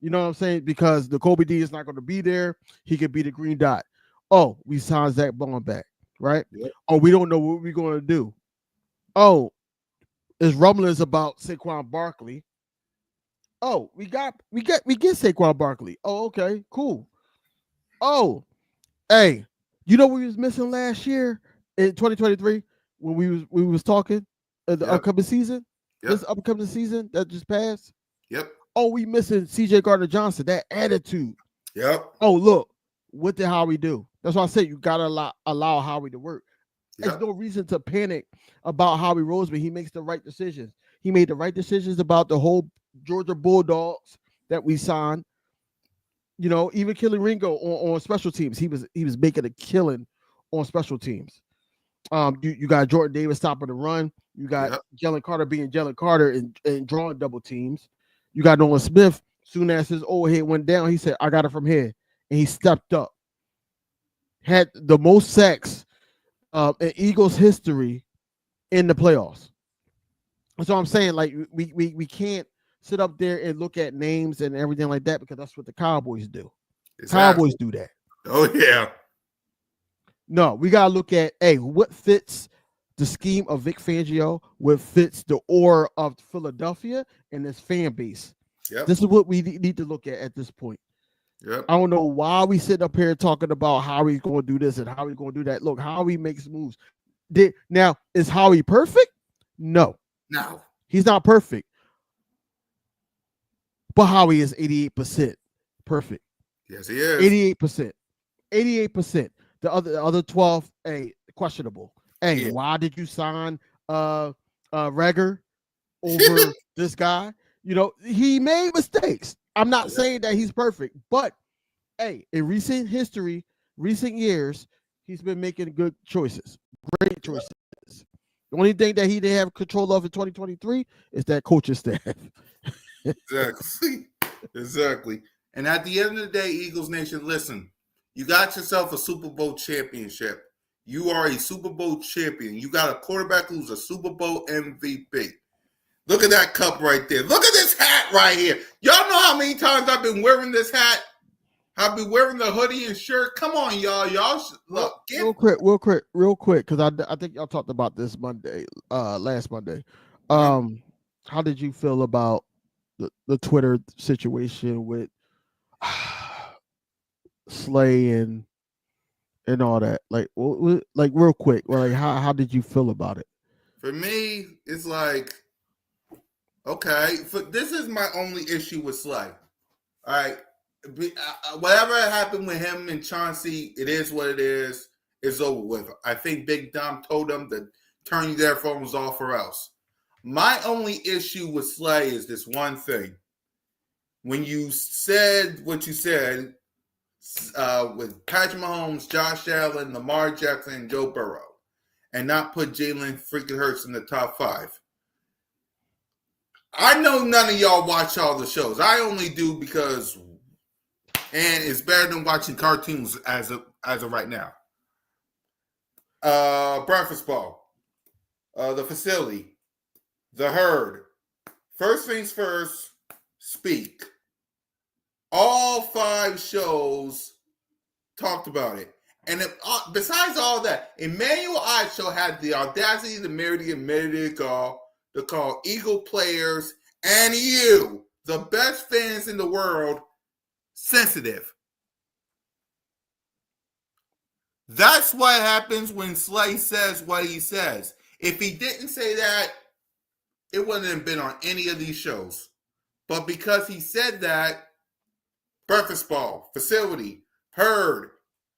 You know what I'm saying? Because the Kobe D is not going to be there. He could be the green dot. Oh, we signed Zach Bond back, right? Yep. Oh, we don't know what we're going to do. Oh, it's rumblings about Saquon Barkley. Oh, we get Saquon Barkley. Oh, okay, cool. Oh, hey, you know what we was missing last year in 2023 when we was talking the upcoming season? This upcoming season that just passed? Yep. Oh, we missing CJ Gardner-Johnson, that attitude. Yep. Oh, look, what did Howie do? That's why I said you gotta allow Howie to work. There's no reason to panic about Howie Roseman. He makes the right decisions. He made the right decisions about the whole Georgia Bulldogs that we signed. You know, even killing Ringo on special teams. He was making a killing on special teams. You got Jordan Davis stopping the run. You got Jalen Carter being Jalen Carter and drawing double teams. You got Nolan Smith. Soon as his old head went down, he said, "I got it from here," and he stepped up. Had the most sacks in Eagles history in the playoffs. So I'm saying, like, we can't sit up there and look at names and everything like that because that's what the Cowboys do. Exactly. Cowboys do that. Oh yeah. No, we gotta look at what fits the scheme of Vic Fangio, what fits the aura of Philadelphia and this fan base. Yep. This is what we need to look at this point. Yep. I don't know why we sit up here talking about how he's going to do this and how he's going to do that. Look, Howie makes moves. Now, is Howie perfect? No. No. He's not perfect. But Howie is 88% perfect. Yes, he is. 88%. 88%. The other 12, questionable. Why did you sign Rager over this guy? You know, he made mistakes. I'm not saying that he's perfect, but in recent history, recent years, he's been making good choices, great choices. The only thing that he didn't have control of in 2023 is that coaching staff. Exactly. And at the end of the day, Eagles Nation, listen, you got yourself a Super Bowl championship. You are a Super Bowl champion. You got a quarterback who's a Super Bowl MVP. Look at that cup right there. Look at this hat right here. Y'all know how many times I've been wearing this hat? I've been wearing the hoodie and shirt. Come on, y'all. Y'all should, look. Real quick, because I think y'all talked about this last Monday. How did you feel about the Twitter situation with Slay and all that? Like real quick, like how did you feel about it? For me, it's like, okay, this is my only issue with Slay. All right. Whatever happened with him and Chauncey, it is what it is. It's over with. I think Big Dom told them to turn their phones off or else. My only issue with Slay is this one thing. When you said what you said with Patrick Mahomes, Josh Allen, Lamar Jackson, and Joe Burrow, and not put Jalen freaking Hurts in the top 5. I know none of y'all watch all the shows. I only do because, and it's better than watching cartoons as of right now. Breakfast Ball, The Facility, The Herd, First Things First, Speak. All 5 shows talked about it. And besides all that, Emmanuel Acho had the audacity to call Eagle players and you, the best fans in the world, sensitive. That's what happens when Slay says what he says. If he didn't say that, it wouldn't have been on any of these shows. But because he said that, breakfast ball, facility, heard,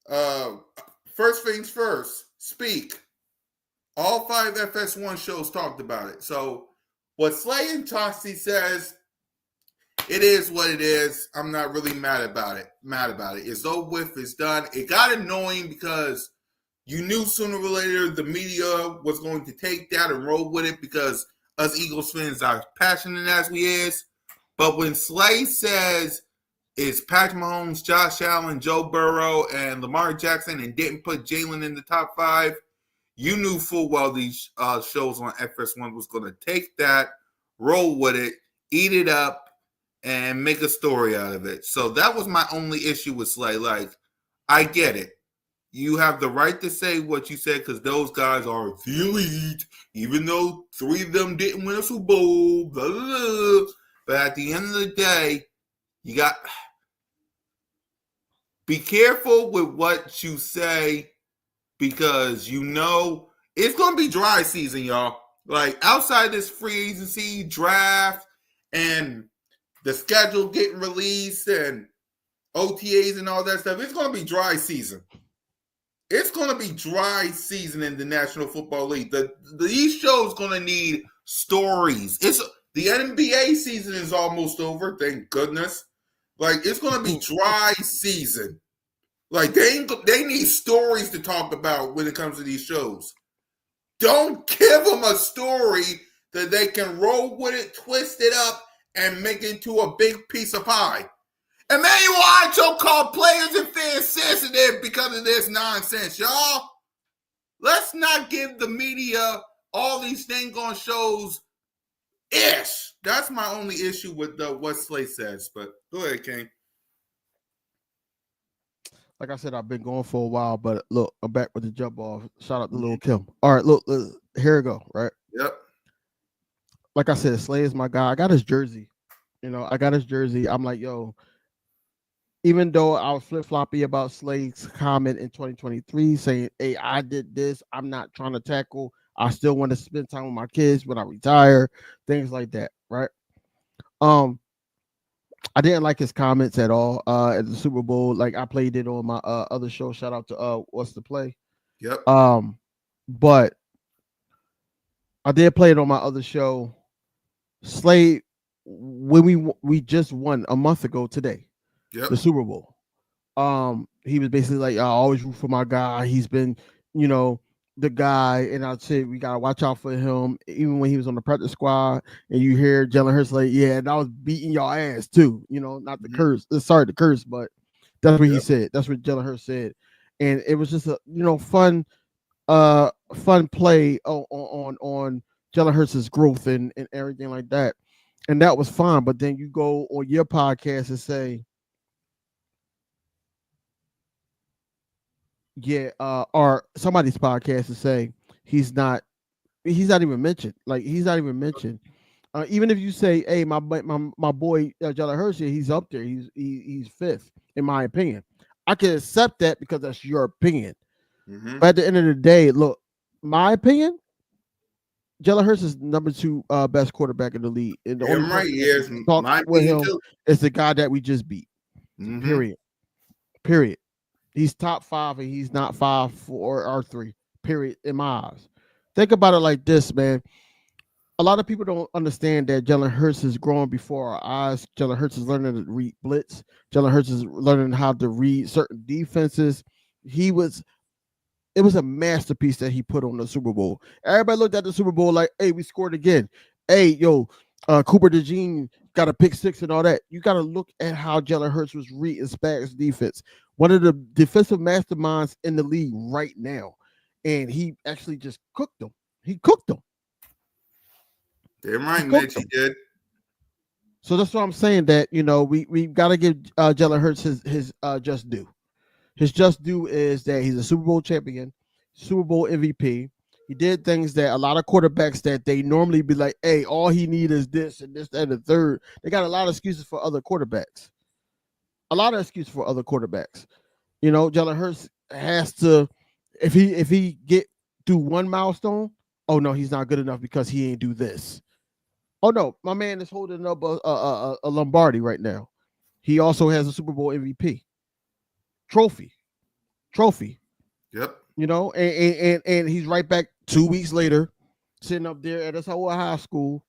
uh, first things first, speak. All 5 FS1 shows talked about it. So what Slay and Tosti says, it is what it is. I'm not really mad about it. It's over with. It's done. It got annoying because you knew sooner or later the media was going to take that and roll with it because us Eagles fans are passionate as we is. But when Slay says it's Patrick Mahomes, Josh Allen, Joe Burrow, and Lamar Jackson and didn't put Jalen in the top 5, you knew full well these shows on FS1 was going to take that, roll with it, eat it up, and make a story out of it. So that was my only issue with Slay. Like, I get it. You have the right to say what you said because those guys are the elite, even though 3 of them didn't win a Super Bowl. Blah, blah, blah. But at the end of the day, you got be careful with what you say because you know it's going to be dry season, y'all. Like outside this free agency draft and the schedule getting released and OTAs and all that stuff, it's going to be dry season. It's going to be dry season in the National Football League. These shows going to need stories. The NBA season is almost over, thank goodness. Like it's going to be dry season. Like they need stories to talk about when it comes to these shows. Don't give them a story that they can roll with it, twist it up, and make it into a big piece of pie. Emmanuel Acho called players and fans sensitive because of this nonsense, y'all. Let's not give the media all these things on shows. Ish. That's my only issue with what Slay says. But go ahead, King. Like I said, I've been going for a while, but look, I'm back with the jump off. Shout out to Lil Kim. All right, look, here we go. Right. Yep. Like I said, Slay is my guy. I got his jersey. I got his jersey. I'm like, yo. Even though I was flip floppy about Slay's comment in 2023 saying, "Hey, I did this. I'm not trying to tackle. I still want to spend time with my kids when I retire." Things like that, right? I didn't like his comments at all at the Super Bowl. Like I played it on my other show. Shout out to What's the Play? Yep. But I did play it on my other show. Slay, when we just won a month ago today, the Super Bowl. He was basically like, I always root for my guy. He's been, the guy, and I'd say we gotta watch out for him. Even when he was on the practice squad, and you hear Jalen Hurts like, yeah, and I was beating y'all ass too. Not the curse. Sorry, the curse, but that's what he said. That's what Jalen Hurts said, and it was just a fun play on Jalen Hurts' growth and everything like that, and that was fine. But then you go on your podcast and say, yeah, or somebody's podcast to say he's not even mentioned. Like he's not even mentioned. Even if you say, "Hey, my boy Jalen Hurts, he's up there. He's 5th in my opinion." I can accept that because that's your opinion. Mm-hmm. But at the end of the day, look, my opinion, Jalen Hurts is number 2 best quarterback in the league. And the only right, yes, talk with him is the guy that we just beat. Mm-hmm. Period. He's top 5 and he's not 5, 4, or 3. Period. In my eyes. Think about it like this, man. A lot of people don't understand that Jalen Hurts is growing before our eyes. Jalen Hurts is learning to read blitz. Jalen Hurts is learning how to read certain defenses. It was a masterpiece that he put on the Super Bowl. Everybody looked at the Super Bowl like, hey, we scored again. Hey, yo, Cooper DeJean got a pick 6 and all that. You got to look at how Jalen Hurts was reading Spags defense. One of the defensive masterminds in the league right now. And he actually just cooked them. He cooked them. Damn right, Mitch, he did. So that's what I'm saying, that, we got to give Jalen Hurts his just due. His just due is that he's a Super Bowl champion, Super Bowl MVP. He did things that a lot of quarterbacks that they normally be like, hey, all he needs is this and this, that, and the third. They got a lot of excuses for other quarterbacks. Jalen Hurts has to if he get through one milestone, oh no, he's not good enough because he ain't do this. Oh no, my man is holding up a Lombardi right now. He also has a Super Bowl MVP trophy. Trophy. Yep. You know, and he's right back 2 weeks later, sitting up there at Howard High School,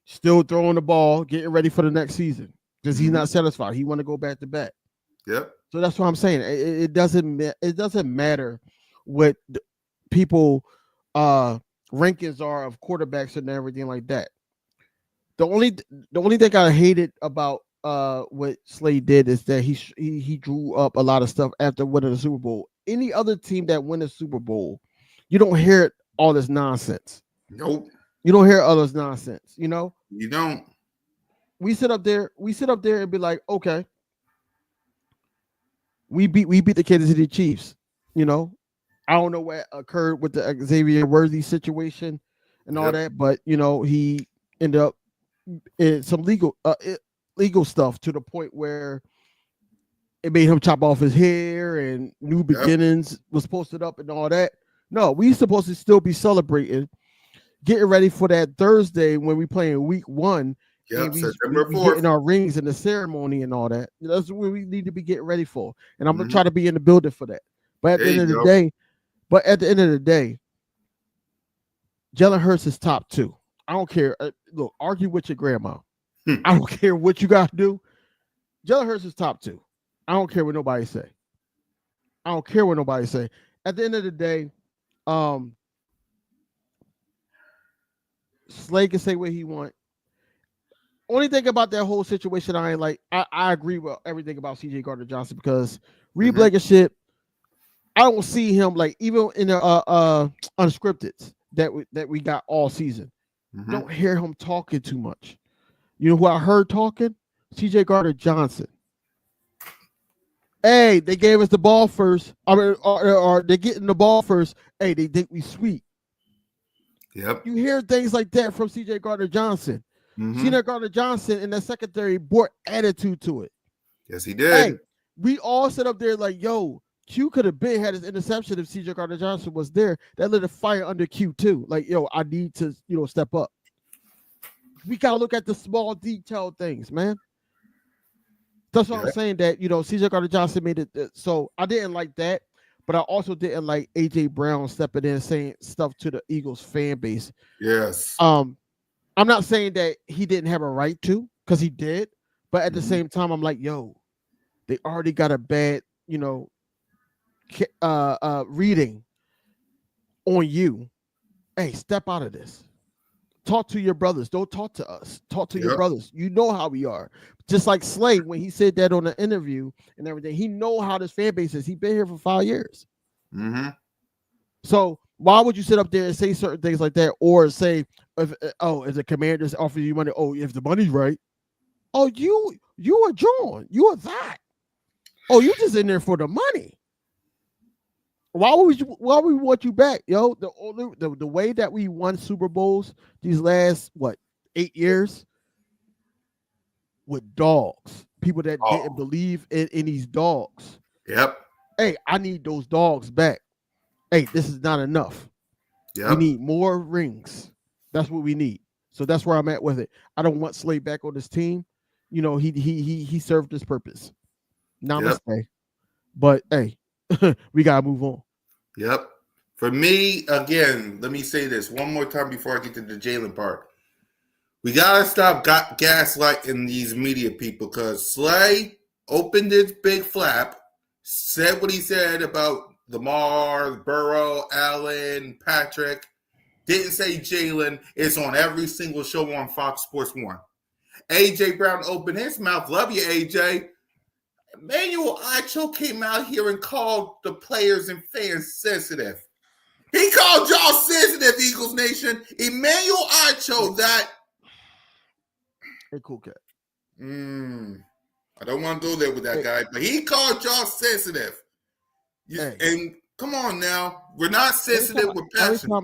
still throwing the ball, getting ready for the next season because he's not satisfied. He want to go back to back. Yep. So that's what I'm saying. It doesn't matter what people rankings are of quarterbacks and everything like that. The only thing I hated about what Slade did is that he drew up a lot of stuff after winning the Super Bowl. Any other team that win a Super Bowl, you don't hear all this nonsense. Nope. You don't hear all this nonsense. You know, you don't. We sit up there and be like, okay, we beat the Kansas City Chiefs. You know, I don't know what occurred with the Xavier Worthy situation and all that, but you know, he ended up in some legal stuff to the point where it made him chop off his hair and New Beginnings was posted up and all that. No, we supposed to still be celebrating, getting ready for that Thursday when we play in week 1. Yep, we September 4th. Getting our rings and the ceremony and all that. That's what we need to be getting ready for. And I'm gonna try to be in the building for that. But at the end of the day, Jalen Hurts is top 2. I don't care. Look, argue with your grandma. I don't care what you got to do. Jalen Hurts is top 2. I don't care what nobody say. At the end of the day, Slade can say what he want. Only thing about that whole situation, I ain't like. I agree with everything about C.J. Gardner-Johnson because Reed Blankenship, I don't see him like even in the unscripted that we got all season. Don't hear him talking too much. You know who I heard talking? C.J. Gardner-Johnson. Hey, they gave us the ball first. Or they're getting the ball first. Hey, they think we sweet. Yep. You hear things like that from C.J. Gardner-Johnson. C.J. Gardner-Johnson in the secondary brought attitude to it. Yes, he did. Hey, we all sit up there like, yo, Q could have been had his interception if C.J. Gardner-Johnson was there. That lit a fire under Q too. Like, yo, I need to, step up. We gotta look at the small detailed things, man. That's what I'm saying. That C.J. Gardner-Johnson made it. So I didn't like that, but I also didn't like A.J. Brown stepping in and saying stuff to the Eagles fan base. Yes. I'm not saying that he didn't have a right to, because he did, but at the same time, I'm like, yo, they already got a bad, reading on you. Hey, step out of this. Talk to your brothers. Don't talk to us. Talk to your brothers. You know how we are. Just like Slade, when he said that on the interview and everything, he know how this fan base is. He's been here for 5 years. So why would you sit up there and say certain things like that, or say, if the Commanders offer you money, if the money's right, you are John, you are that. You just in there for the money. Why would we want you back, yo? The way that we won Super Bowls these last 8 years with dogs, people that didn't believe in these dogs. Yep. Hey, I need those dogs back. Hey, this is not enough. Yep. We need more rings. That's what we need. So that's where I'm at with it. I don't want Slade back on this team. He served his purpose. Namaste. But hey, we gotta move on. Yep. For me, again, let me say this one more time before I get to the Jalen part. We gotta stop gaslighting these media people, because Slay opened his big flap, said what he said about Lamar, Burrow, Allen, Patrick. Didn't say Jalen. It's on every single show on Fox Sports 1. A.J. Brown opened his mouth. Love you, A.J. Emmanuel Acho came out here and called the players and fans sensitive. He called y'all sensitive, Eagles Nation. Emmanuel Acho, that. Hey, cool cat. I don't want to go there with that guy, but he called y'all sensitive. And come on now. We're not sensitive, we're passionate.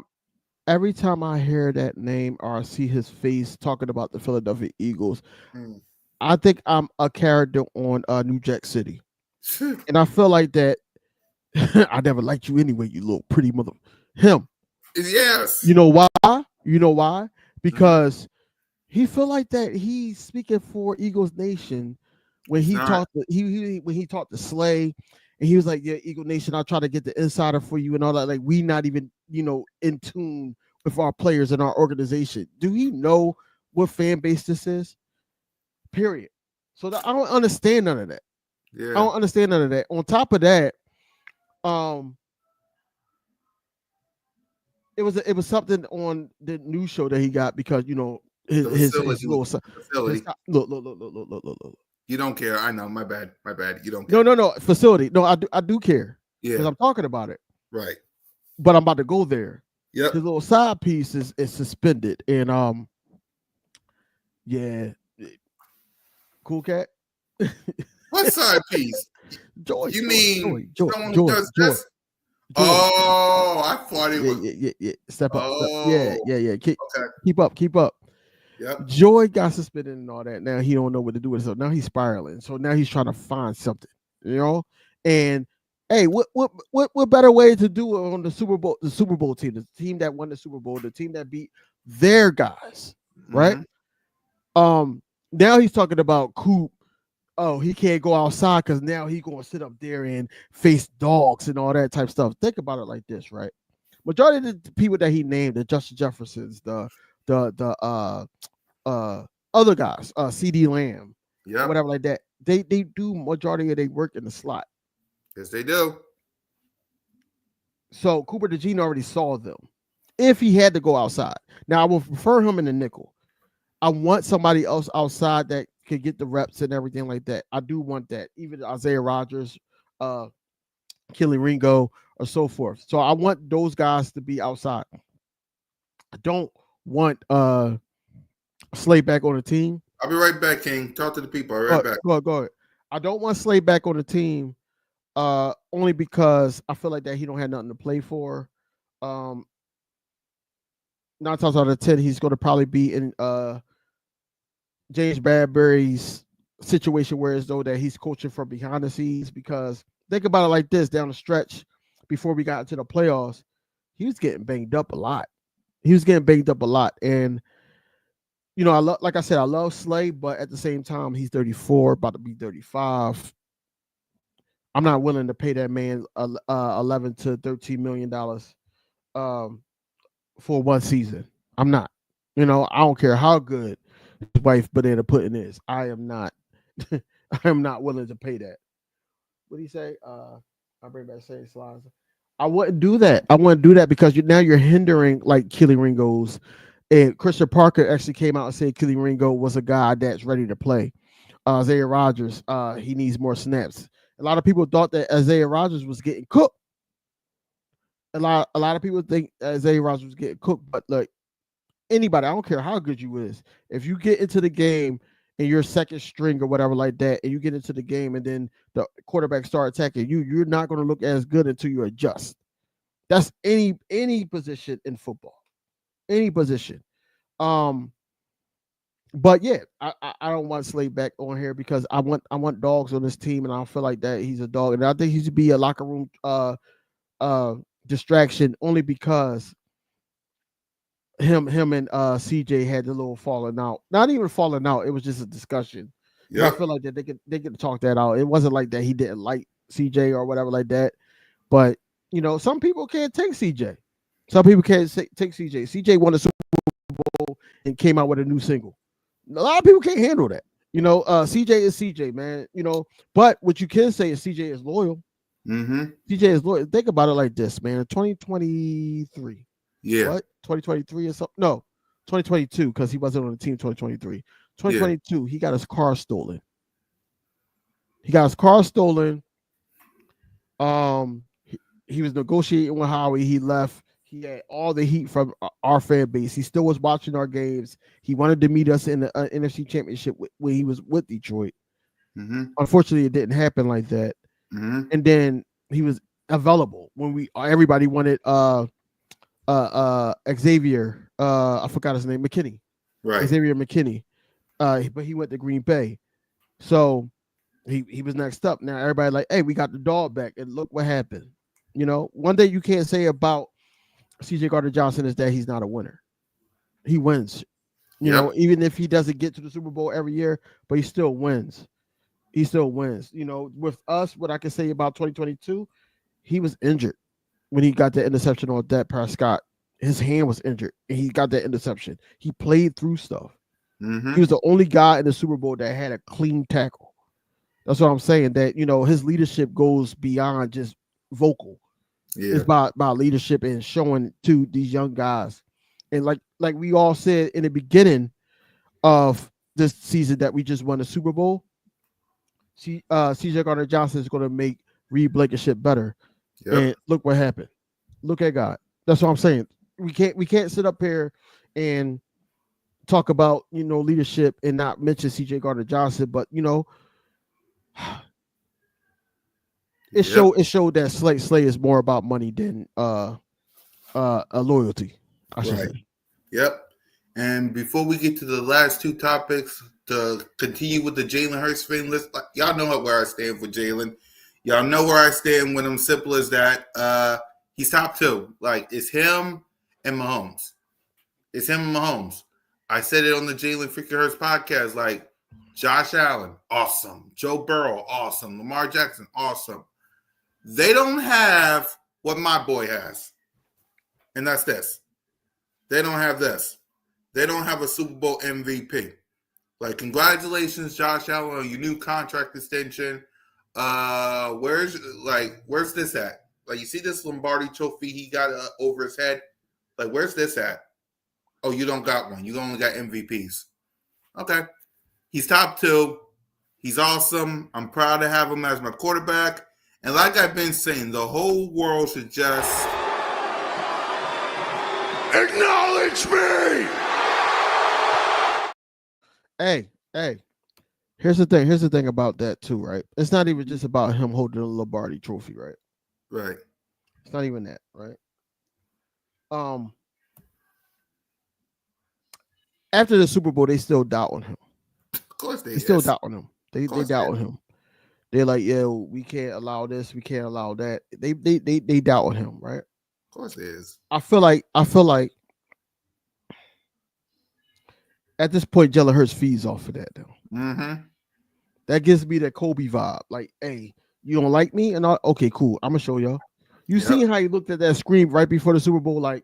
Every time I hear that name or I see his face talking about the Philadelphia Eagles, I think I'm a character on New Jack City. And I feel like that I never liked you anyway, you little pretty mother. Him. Yes. You know why? You know why? Mhm. Because he feel like that he's speaking for Eagles Nation when He's he not. talked to, when he talked to Slay, and he was like, "Yeah, Eagle Nation, I'll try to get the insider for you and all that." Like we not even in tune with our players and our organization. Do he know what fan base this is? Period. So I don't understand none of that. I Yeah. don't understand none of that. On top of that, um, it was something on the news show that he got because his The his facility. little son. The His, facility. look. You don't care. I know. My bad. My bad. You don't No, care. no, no. Facility. No, I do care because Yeah. I'm talking about it. Right. But I'm about to go there. His Yep. little side piece is suspended. And yeah. Cool cat. What side piece? Joy, You joy, joy, mean joy, someone who joy, does joy, this? joy. Oh, I thought it Yeah, was. yeah, yeah, yeah. Step up, step. Yeah, Oh, yeah, yeah. Keep, okay. keep up, keep up. Yep. Joy got suspended and all that. Now he don't know what to do with it. So now he's spiraling. So now he's trying to find something, you know. And hey, what better way to do it on the Super Bowl team, the team that won the Super Bowl, the team that beat their guys, right? Mm-hmm. Now he's talking about Coop. Oh, he can't go outside because now he's gonna sit up there and face dogs and all that type of stuff. Think about it like this, right? Majority of the people that he named, the Justin Jeffersons, the uh other guys, CD Lamb, Yep. whatever like that. They do majority of their work in the slot. Yes, they do. So Cooper DeJean already saw them. If he had to go outside, now I will prefer him in the nickel. I want somebody else outside that could get the reps and everything like that. I do want that. Even Isaiah Rogers, uh, Kelly Ringo, or so forth. So I want those guys to be outside. I don't want Slay back on the team. I'll be right back, King. Talk to the people. I'll be right back. Go ahead. I don't want Slay back on the team only because I feel like that he don't have nothing to play for. Um, 9 times out of 10, he's going to probably be in James Bradbury's situation, where as though that he's coaching from behind the scenes. Because think about it like this: down the stretch, before we got into the playoffs, he was getting banged up a lot. And I love, like I said, I love Slay, but at the same time, he's 34, about to be 35. I'm not willing to pay that man 11 to 13 million dollars um, for one season. I'm not. I don't care how good his wife banana pudding is. I am not. I am not willing to pay that. What do you say? I bring back saying slides. I wouldn't do that. I wouldn't do that because now you're hindering like Kelly Ringo's. And Christian Parker actually came out and said Kelly Ringo was a guy that's ready to play. Isaiah Rogers, he needs more snaps. A lot of people thought that Isaiah Rogers was getting cooked. A lot of people think Isaiah Rogers was getting cooked, but look, anybody, I don't care how good you is, if you get into the game and you're second string or whatever like that, and you get into the game and then the quarterback start attacking you, you're not going to look as good until you adjust. That's any position in football, any position. Um, but yeah, I don't want Slade back on here because I want dogs on this team, and I don't feel like that he's a dog, and I think he should be a locker room uh distraction only because him and CJ had the little falling out. Not even falling out. It was just a discussion. And I Yep. feel like that they could talk that out. It wasn't like that he didn't like CJ or whatever like that. But some people can't take CJ. Some people can't take CJ. CJ won a Super Bowl and came out with a new single. A lot of people can't handle that. CJ is CJ, man. But what you can say is CJ is loyal. Mm-hmm. CJ is loyal. Think about it like this, man. 2023. Yeah. What? 2023 or something? No, 2022 because he wasn't on the team 2023. Yeah. 2022, he got his car stolen. He got his car stolen. He was negotiating with Howie. He left. He had all the heat from our fan base. He still was watching our games. He wanted to meet us in the NFC Championship when he was with Detroit. Mm-hmm. Unfortunately, it didn't happen like that. Mm-hmm. And then he was available when everybody wanted Xavier. I forgot his name. McKinney. Right. Xavier McKinney. But he went to Green Bay. So he was next up. Now everybody like, hey, we got the dog back, and look what happened. One thing you can't say about CJ Gardner Johnson is that he's not a winner. He wins. Yep. Even if he doesn't get to the Super Bowl every year, but he still wins. He still wins. With us, what I can say about 2022, he was injured when he got that interception on Dak Prescott. His hand was injured and he got that interception. He played through stuff. Mm-hmm. He was the only guy in the Super Bowl that had a clean tackle. That's what I'm saying. That his leadership goes beyond just vocal. Yeah. It's about leadership and showing to these young guys. And like we all said in the beginning of this season that we just won the Super Bowl, CJ Gardner Johnson is going to make Reed Blankenship better. Yep. And look what happened. Look at God. That's what I'm saying. We can't sit up here and talk about leadership and not mention CJ Gardner Johnson, but it showed that Slay is more about money than a loyalty, I should say. Yep. And before we get to the last two topics, to continue with the Jalen Hurts fan list, y'all know where I stand for Jalen. Y'all know where I stand when I'm simple as that. He's top two. Like, it's him and Mahomes. It's him and Mahomes. I said it on the Jalen freaking Hurts podcast. Like, Josh Allen, awesome. Joe Burrow, awesome. Lamar Jackson, awesome. They don't have what my boy has. And that's this. They don't have this. They don't have a Super Bowl MVP. Like, congratulations, Josh Allen, on your new contract extension. Where's this at? Like, you see this Lombardi trophy he got over his head? Like, where's this at? Oh, you don't got one. You only got MVPs. Okay. He's top two. He's awesome. I'm proud to have him as my quarterback. And like I've been saying, the whole world should just acknowledge me. Hey. Here's the thing about that too, right? It's not even just about him holding the Lombardi trophy, right? Right. It's not even that, right? After the Super Bowl, they still doubt on him. Of course they still doubt on him. They doubt on him. They're like, yeah, we can't allow this, we can't allow that. They doubt on him, right? Of course it is. I feel like at this point, Jalen Hurts feeds off of that though. Mm-hmm. That gives me the Kobe vibe. Like, hey, you don't like me? And okay, cool. I'm gonna show y'all. You seen how he looked at that screen right before the Super Bowl, like,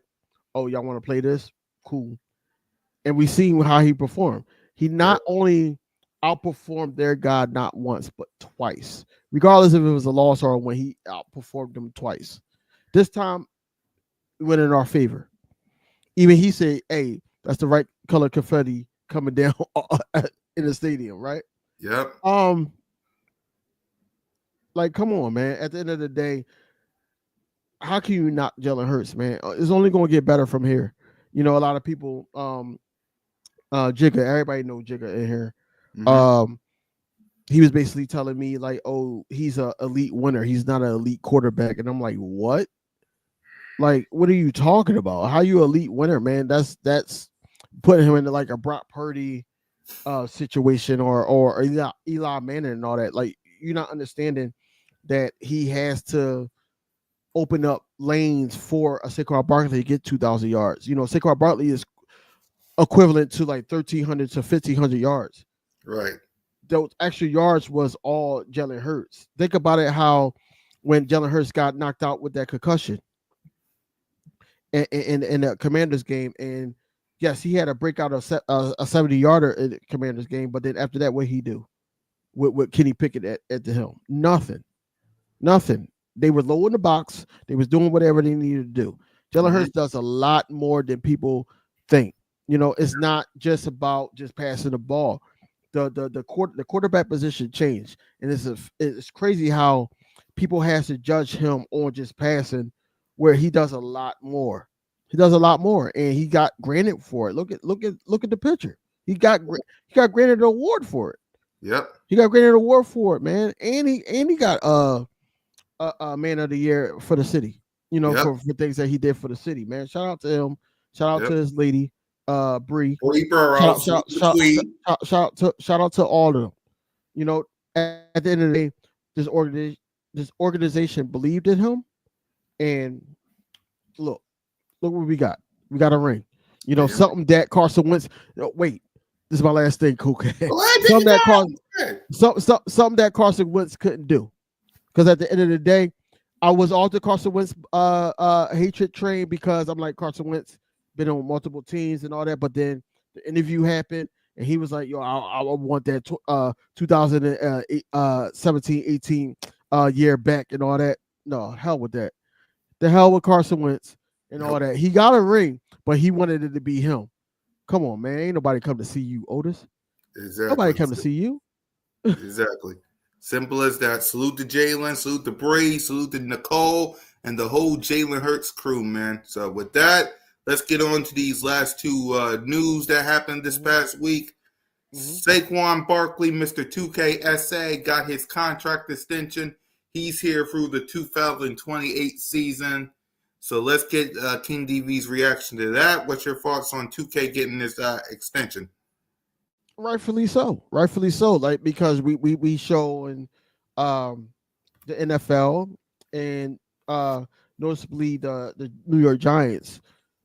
oh, y'all want to play this? Cool. And we seen how he performed. He not only outperformed their guy not once, but twice. Regardless if it was a loss or a win, he outperformed them twice. This time, it went in our favor. Even he said, hey, that's the right color confetti coming down in the stadium, right? Yep. Like, come on, man. At the end of the day, how can you knock Jalen Hurts, man? It's only going to get better from here. A lot of people, Jigga, everybody know Jigga in here. Mm-hmm. He was basically telling me like, oh, he's an elite winner. He's not an elite quarterback. And I'm like, what? Like, what are you talking about? How you elite winner, man? That's putting him into like a Brock Purdy situation or Eli Manning and all that. Like, you're not understanding that he has to open up lanes for a Saquon Barkley to get 2,000 yards. Saquon Barkley is equivalent to like 1,300 to 1,500 yards. Right. Those extra yards was all Jalen Hurts. Think about it, how when Jalen Hurts got knocked out with that concussion in the Commanders game, and yes, he had a breakout of a 70-yarder in the Commanders game, but then after that, what he do with Kenny Pickett at the helm? Nothing. They were low in the box. They was doing whatever they needed to do. Jalen Hurts does a lot more than people think. It's not just about just passing the ball. The quarterback position changed, and it's crazy how people has to judge him on just passing, where he does a lot more. He does a lot more, and he got granted for it. Look at the picture. He got granted an award for it. Yep. He got granted an award for it, man, and he got a man of the year for the city. For things that he did for the city, man. Shout out to him. Shout out to his lady, Bree. Shout out to all of them. At the end of the day, this organization believed in him, And look, look what we got. We got a ring. You know, Damn. something that Carson Wentz. Wait, this is my last thing, Cool. Go ahead, take something your that Carson, time. something that Carson Wentz couldn't do. Because at the end of the day, I was off the Carson Wentz hatred train because I'm like Carson Wentz been on multiple teams and all that, but then the interview happened and he was like, "Yo, I want that 2017, 18 year back and all that." No, hell with that. The hell with Carson Wentz and all Nope. that. He got a ring, but he wanted it to be him. Come on, man. Ain't nobody come to see you, Otis. Nobody Exactly. come to see you. Exactly. Simple as that. Salute to Jalen, salute to Bree, salute to Nicole, and the whole Jalen Hurts crew, man. So with that, let's get on to these last two news that happened this past week. Mhm. Saquon Barkley, Mr. 2KSA, got his contract extension. He's here through the 2028 season. So let's get King DV's reaction to that. What's your thoughts on 2K getting this extension? Rightfully so. Rightfully so. Like because we show in um the NFL and noticeably the New York Giants,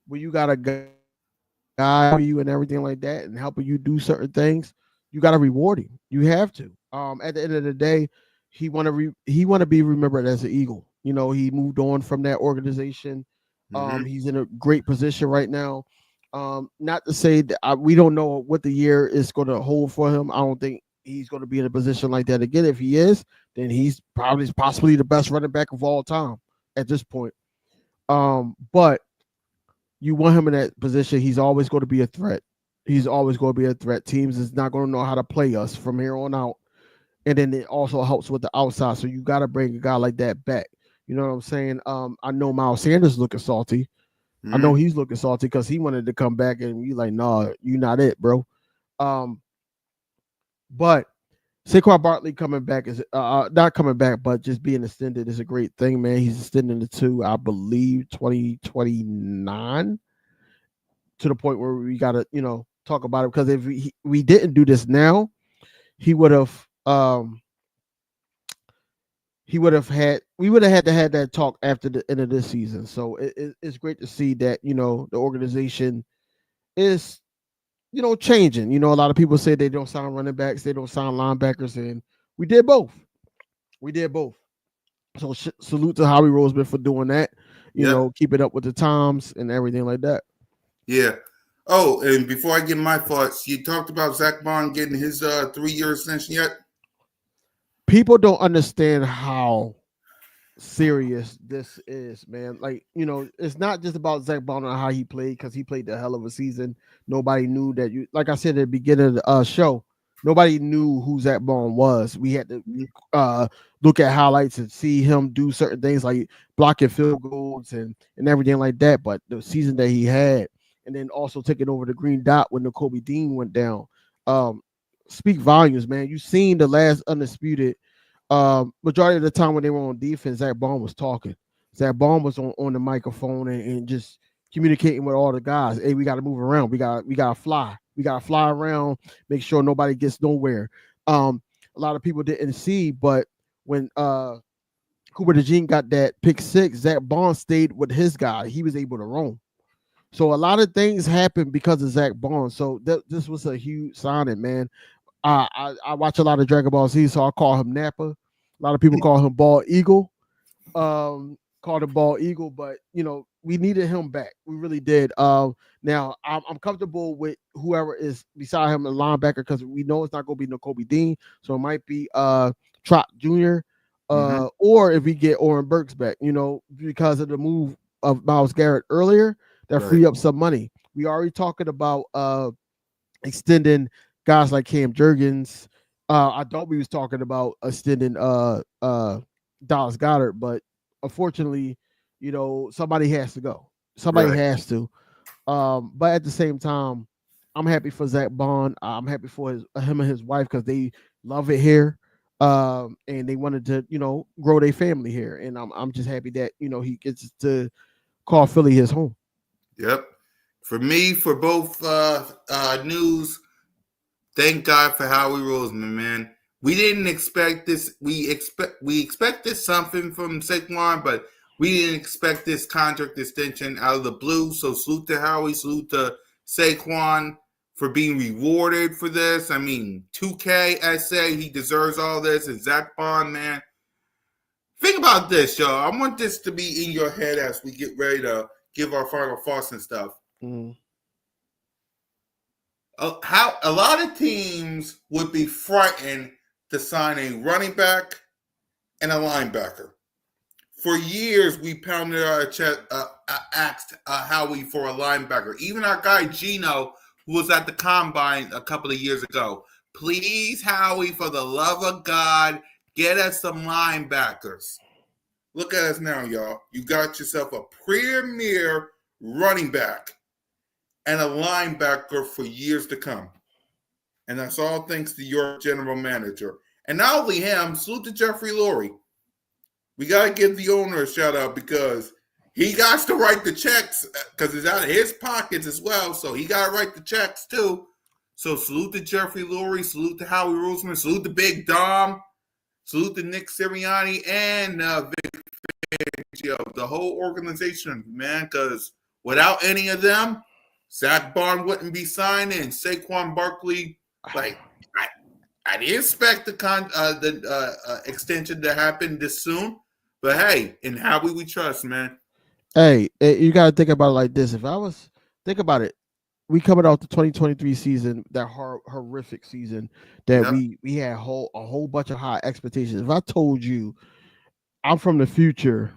where you got a guy for you and everything like that and helping you do certain things, you got to reward him. You have to. At the end of the day, he want to be remembered as an Eagle. You know, he moved on from that organization. Mm-hmm. He's in a great position right now. Not to say that we don't know what the year is going to hold for him. I don't think he's going to be in a position like that again. If he is, then he's probably possibly the best running back of all time at this point. But you want him in that position. He's always going to be a threat. He's always going to be a threat. Teams is not going to know how to play us from here on out. And then it also helps with the outside. So you got to bring a guy like that back. You know what I'm saying? I know Miles Sanders looking salty. I Mm-hmm. know he's looking salty because he wanted to come back and we like, nah, you not it, bro. Um, but Saquon Barkley coming back is not coming back, but just being extended is a great thing, man. He's extending it to, I believe, 2029 to the point where we got to, talk about it because if we didn't do this now, he would have we would have had to have that talk after the end of this season. So it's great to see that the organization is changing. A lot of people say they don't sign running backs, they don't sign linebackers, and we did both. We did both. So salute to Howie Roseman for doing that. Yep. Keep it up with the times and everything like that. Yeah. Oh, and before I get my thoughts, you talked about Zach Bond getting his 3-year extension yet? People don't understand how serious this is, man. Like, it's not just about Zach Bond and how he played because he played the hell of a season. Nobody knew that like I said at the beginning of the show, nobody knew who Zach Bond was. We had to look at highlights and see him do certain things like blocking field goals and everything like that. But the season that he had, and then also taking over the green dot when the Kobe Dean went down, um, speak volumes, man. You seen the last undisputed majority of the time when they were on defense, Zach Bond was talking. Zach Bond was on the microphone and just communicating with all the guys. Hey, we got to move around. We got to fly. We got to fly around. Make sure nobody gets nowhere. A lot of people didn't see, but when Cooper DeJean got that pick six, Zach Bond stayed with his guy. He was able to roam. So a lot of things happened because of Zach Bond. So this was a huge signing, man. I watch a lot of Dragon Ball Z, so I call him Nappa. A lot of people call him Bald Eagle. Called him Bald Eagle, but we needed him back. We really did. Now I'm comfortable with whoever is beside him in linebacker because we know it's not going to be no Kobe Dean, so it might be Trot Jr. Mm-hmm. Or if we get Oren Burks back, because of the move of Myles Garrett earlier, that Right. free up some money. We already talking about extending guys like Cam Jurgens. I thought we was talking about extending Dallas Goddard, but unfortunately, somebody has to go. Somebody Right. has to. But at the same time, I'm happy for Zach Bond. I'm happy for him and his wife because they love it here. And they wanted to, grow their family here. And I'm just happy that, he gets to call Philly his home. Yep. For me, for both news, thank God for Howie Roseman, man. We didn't expect this. We expected something from Saquon, but We didn't expect this contract extension out of the blue. So salute to Howie, salute to Saquon for being rewarded for this. I mean, 2K, I say he deserves all this. And Zach Bond, man. Think about this, y'all. I want this to be in your head as we get ready to give our final thoughts and stuff. How a lot of teams would be frightened to sign a running back and a linebacker. For years, we pounded our chest, asked Howie for a linebacker. Even our guy Gino, who was at the combine a couple of years ago, please, Howie, for the love of God, get us some linebackers. Look at us now, y'all. You got yourself a premier running back and a linebacker for years to come. And that's all thanks to your general manager. And not only him, salute to Jeffrey Lurie. We got to give the owner a shout out because he got to write the checks because it's out of his pockets as well. So he got to write the checks too. So salute to Jeffrey Lurie, salute to Howie Roseman, salute to Big Dom, salute to Nick Sirianni and Vic Fangio, the whole organization, man, because without any of them, Zach Bond wouldn't be signing. Saquon Barkley, like, I didn't expect the extension to happen this soon. But hey, in Howie we trust, man. Hey, you got to think about it like this. Think about it. We coming off the 2023 season, that horrific season that we had a whole bunch of high expectations. If I told you I'm from the future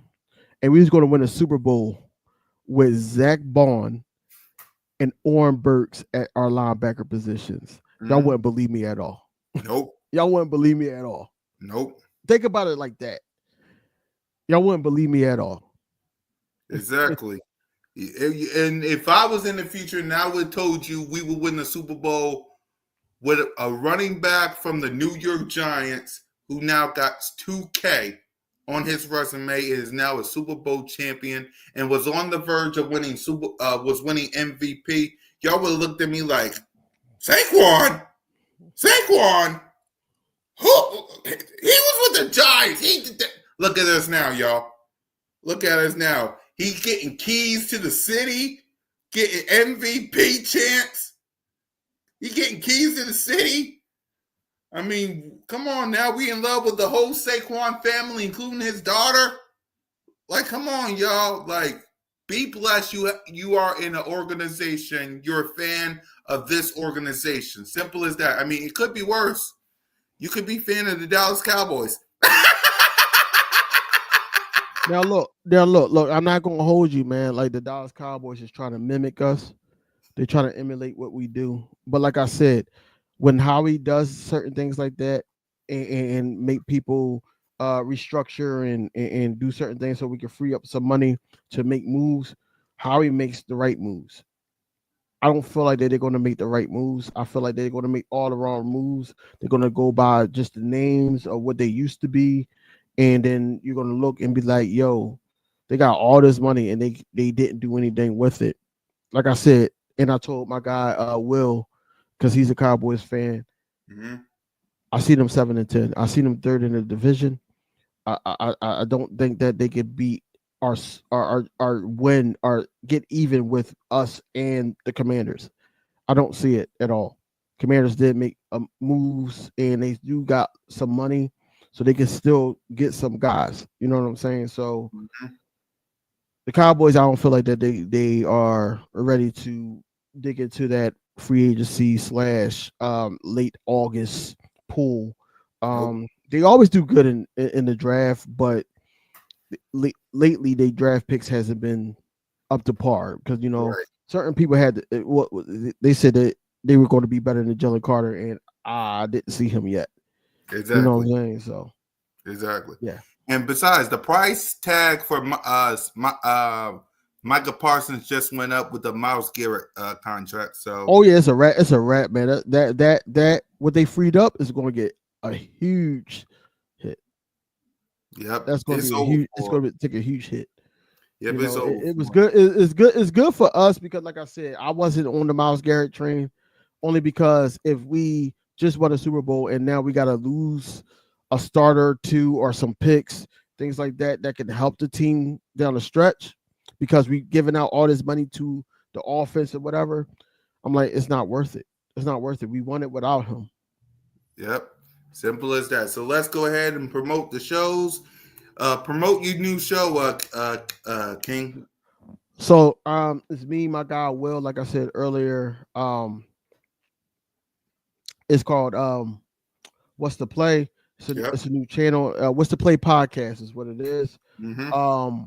and we was going to win a Super Bowl with Zach Bond and Oren Burks at our linebacker positions, y'all wouldn't believe me at all. Nope. Y'all wouldn't believe me at all. Nope. Think about it like that. Y'all wouldn't believe me at all. Exactly. And if I was in the future and I would have told you we would win the Super Bowl with a running back from the New York Giants who now got 2K on his resume, is now a Super Bowl champion and was on the verge of winning winning MVP, y'all would have looked at me like, Saquon? Who? He was with the Giants. Look at us now, y'all. Look at us now. He's getting keys to the city, getting MVP chance. He's getting keys to the city. I mean, come on now. We in love with the whole Saquon family, including his daughter. Like, come on, y'all. Like, be blessed. You are in an organization. You're a fan of this organization. Simple as that. I mean, it could be worse. You could be a fan of the Dallas Cowboys. Now look. I'm not gonna hold you, man. Like the Dallas Cowboys is trying to mimic us. They're trying to emulate what we do. But like I said, when Howie does certain things like that and make people restructure and do certain things so we can free up some money to make moves, Howie makes the right moves. I don't feel like they're going to make the right moves. I feel like they're going to make all the wrong moves. They're going to go by just the names of what they used to be. And then you're going to look and be like, yo, they got all this money and they didn't do anything with it. Like I said, and I told my guy, Will, because he's a Cowboys fan, I see them 7-10. I see them third in the division. I don't think that they could beat our win or get even with us and the Commanders. I don't see it at all. Commanders did make moves and they do got some money, so they can still get some guys. You know what I'm saying? So the Cowboys, I don't feel like that they are ready to dig into that free agency / late August pool. They always do good in the draft, but lately they draft picks hasn't been up to par because certain people had what they said that they were going to be better than Jalen Carter, and I didn't see him yet. Exactly. You know what I'm saying? So exactly. Yeah. And besides, the price tag for Micah Parsons just went up with the Myles Garrett contract. So it's a rat. It's a rat, man. That what they freed up is going to get a huge hit. Yep, that's going to be a huge. It's going to take a huge hit. Yep, it was good. It's good. It's good for us because, like I said, I wasn't on the Myles Garrett train, only because if we just won a Super Bowl and now we got to lose a starter or two or some picks, things like that that can help the team down the stretch because we giving out all this money to the offense or whatever. I'm like, it's not worth it. It's not worth it. We won it without him. Yep. Simple as that. So let's go ahead and promote the shows. Promote your new show, King. So it's me, my guy Will, like I said earlier. It's called What's the Play? Yep. It's a new channel. What's the Play podcast is what it is. Mm-hmm.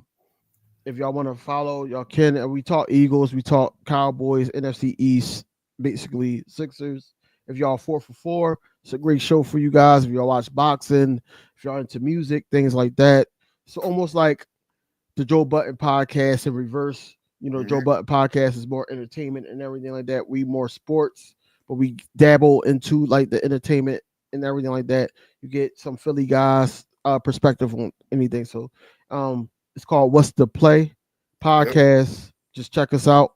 If y'all want to follow, y'all can. We talk Eagles, we talk Cowboys, NFC East, basically Sixers. If y'all 4 for 4, it's a great show for you guys. If y'all watch boxing, if y'all into music, things like that. It's almost like the Joe Button podcast in reverse. Mm-hmm. Joe Button podcast is more entertainment and everything like that. We more sports, but we dabble into like the entertainment and everything like that. You get some Philly guys perspective on anything. So it's called What's the Play Yep. podcast. Just check us out.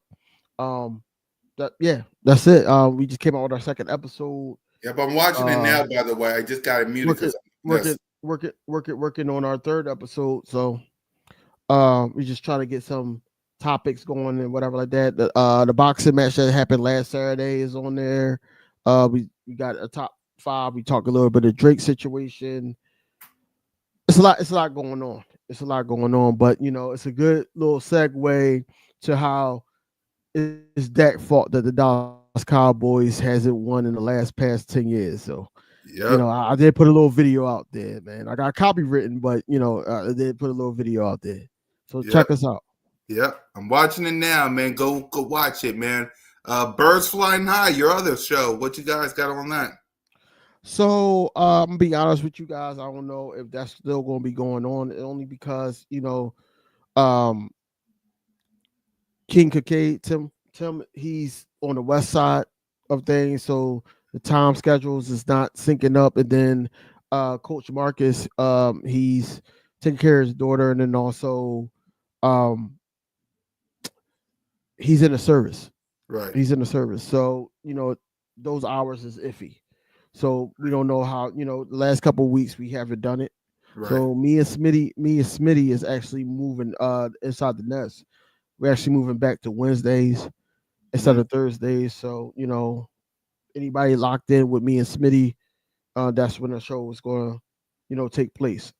That's it. We just came out with our second episode. Yep. I'm watching it Uh now. By the way, I just got it muted working because working working on our third episode. So we just trying to get some topics going and whatever like that. The boxing match that happened last Saturday is on there. We got a top 5. We talk a little bit of Drake situation. It's a lot. It's a lot going on. It's a lot going on. But it's a good little segue to how it's Dak's fault that the Dallas Cowboys hasn't won in the past 10 years. So Yep. I did put a little video out there, man. I got copywritten, but I did put a little video out there. So Yep. check us out. Yep. I'm watching it now, man. Go watch it, man. Birds Flying High, your other show. What you guys got on that? So I'm gonna be honest with you guys. I don't know if that's still gonna be going on, only because um, King Kincaid, Tim, he's on the west side of things, so the time schedules is not syncing up. And then Coach Marcus, he's taking care of his daughter, and then also um, he's in the service. Right. He's in the service, so those hours is iffy. So we don't know how. The last couple of weeks we haven't done it. Right. So me and Smitty is actually moving inside the nest. We're actually moving back to Wednesdays instead Mhm. of Thursdays. So anybody locked in with me and Smitty, that's when the show was going to take place.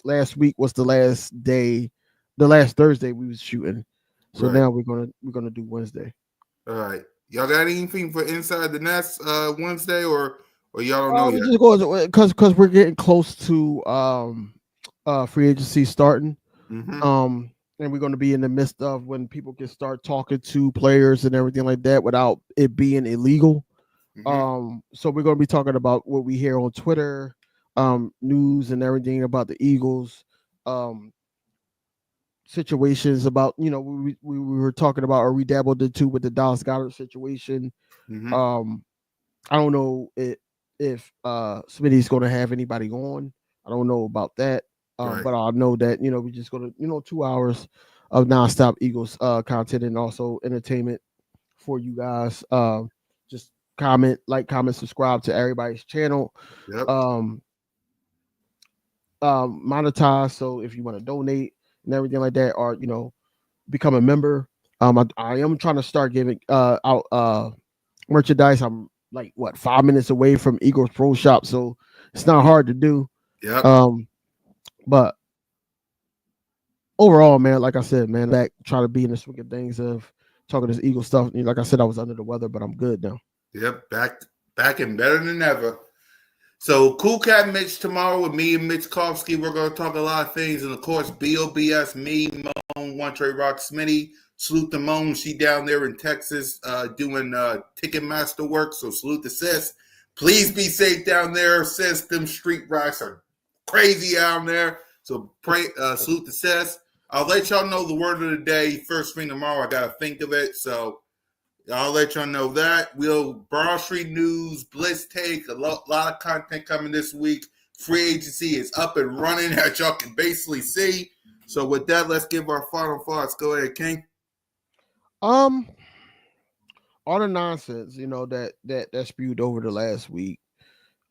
Last week was the last Thursday we was shooting. So Right. now we're gonna do Wednesday. All right. Y'all got anything for Inside the Nest Wednesday or y'all don't know We yet? just going because we're getting close to free agency starting. Mm-hmm. And we're going to be in the midst of when people can start talking to players and everything like that without it being illegal. Mm-hmm. So we're going to be talking about what we hear on Twitter, news and everything about the Eagles, situations about we were talking about, or we dabbled into with the Dallas Goddard situation. Mm-hmm. Um, I don't know if Smitty's going to have anybody on. I don't know about that. Right. But I know that we're just going to 2 hours of nonstop Eagles content and also entertainment for you guys. Just comment, subscribe to everybody's channel. Yep. Um, monetize. So if you want to donate and everything like that, or become a member. I am trying to start giving out merchandise. I'm like 5 minutes away from Eagles Pro Shop, so it's not hard to do. Yep. Um, but overall, man, like I said, man, back try to be in the swing of things of talking this Eagle stuff. Like I said, I was under the weather, but I'm good now. Yep. Back and better than ever. So Cool Cat Mitch tomorrow with me and Mitch Kovsky. We're going to talk a lot of things. And of course, B.O.B.S, me, Moan, One Trey Rock, Smitty. Salute to Moan. She down there in Texas doing Ticketmaster work. So salute to sis. Please be safe down there, sis. Them street rocks are crazy out there. So pray, salute to sis. I'll let y'all know the word of the day first thing tomorrow. I got to think of it. So I'll let y'all know that. Broad Street News, Blitz Take, a lot of content coming this week. Free agency is up and running, as y'all can basically see. So with that, let's give our final thoughts. Go ahead, King. Um, all the nonsense, that spewed over the last week.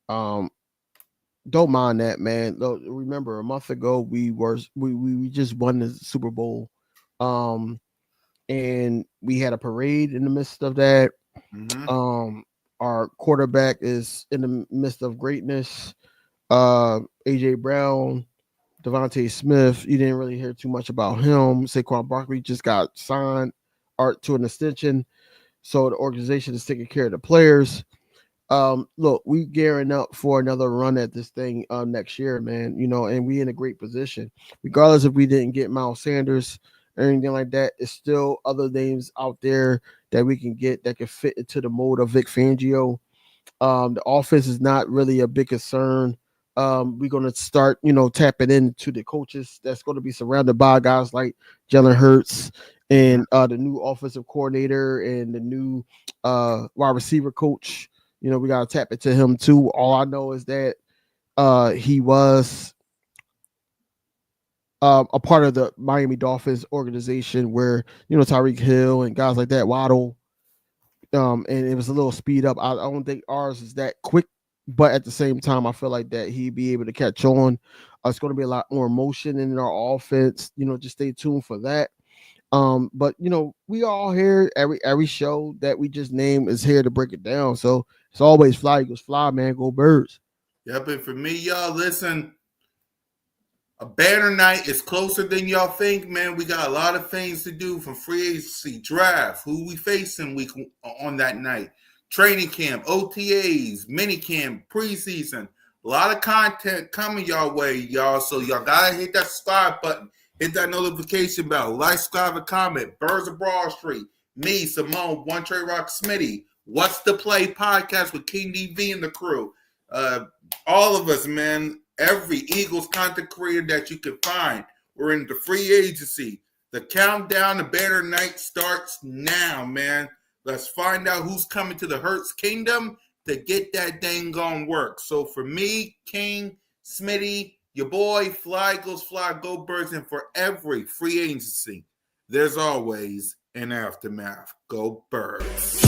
Um, Don't mind that, man. Look, remember, a month ago we just won the Super Bowl, um, and we had a parade in the midst of that. Mm-hmm. Um, our quarterback is in the midst of greatness. AJ Brown, Devontae Smith, you didn't really hear too much about him. Saquon Barkley just got signed art to an extension, so the organization is taking care of the players. Look, we gearing up for another run at this thing next year, man. You know, and we in a great position. Regardless if we didn't get Miles Sanders or anything like that, it's still other names out there that we can get that can fit into the mold of Vic Fangio. The offense is not really a big concern. We're going to start, tapping into the coaches that's going to be surrounded by guys like Jalen Hurts and the new offensive coordinator and the new wide receiver coach. We got to tap into him too. All I know is that he was a part of the Miami Dolphins organization where, Tyreek Hill and guys like that, Waddle, and it was a little speed up. I don't think ours is that quick, but at the same time, I feel like that he'd be able to catch on. It's going to be a lot more motion in our offense. Just stay tuned for that. But we all here every show that we just named is here to break it down. So it's always fly Eagles fly, man. Go Birds. Yep, and for me, y'all, listen, a banner night is closer than y'all think, man. We got a lot of things to do from free agency, draft, who we facing week on that night, training camp, OTAs, mini camp, preseason. A lot of content coming y'all way, y'all. So y'all gotta hit that subscribe button, hit that notification bell, like, subscribe, and comment. Birds of Broad Street, me, Simone, One Trey Rock, Smitty. What's the Play podcast with King DV and the crew. All of us, man. Every Eagles content creator that you can find. We're in the free agency. The countdown to banner night starts now, man. Let's find out who's coming to the Hurts Kingdom to get that dang on work. So for me, King, Smitty, your boy, Fly Eagles Fly, Go Birds, and for every free agency, there's always an aftermath. Go Birds.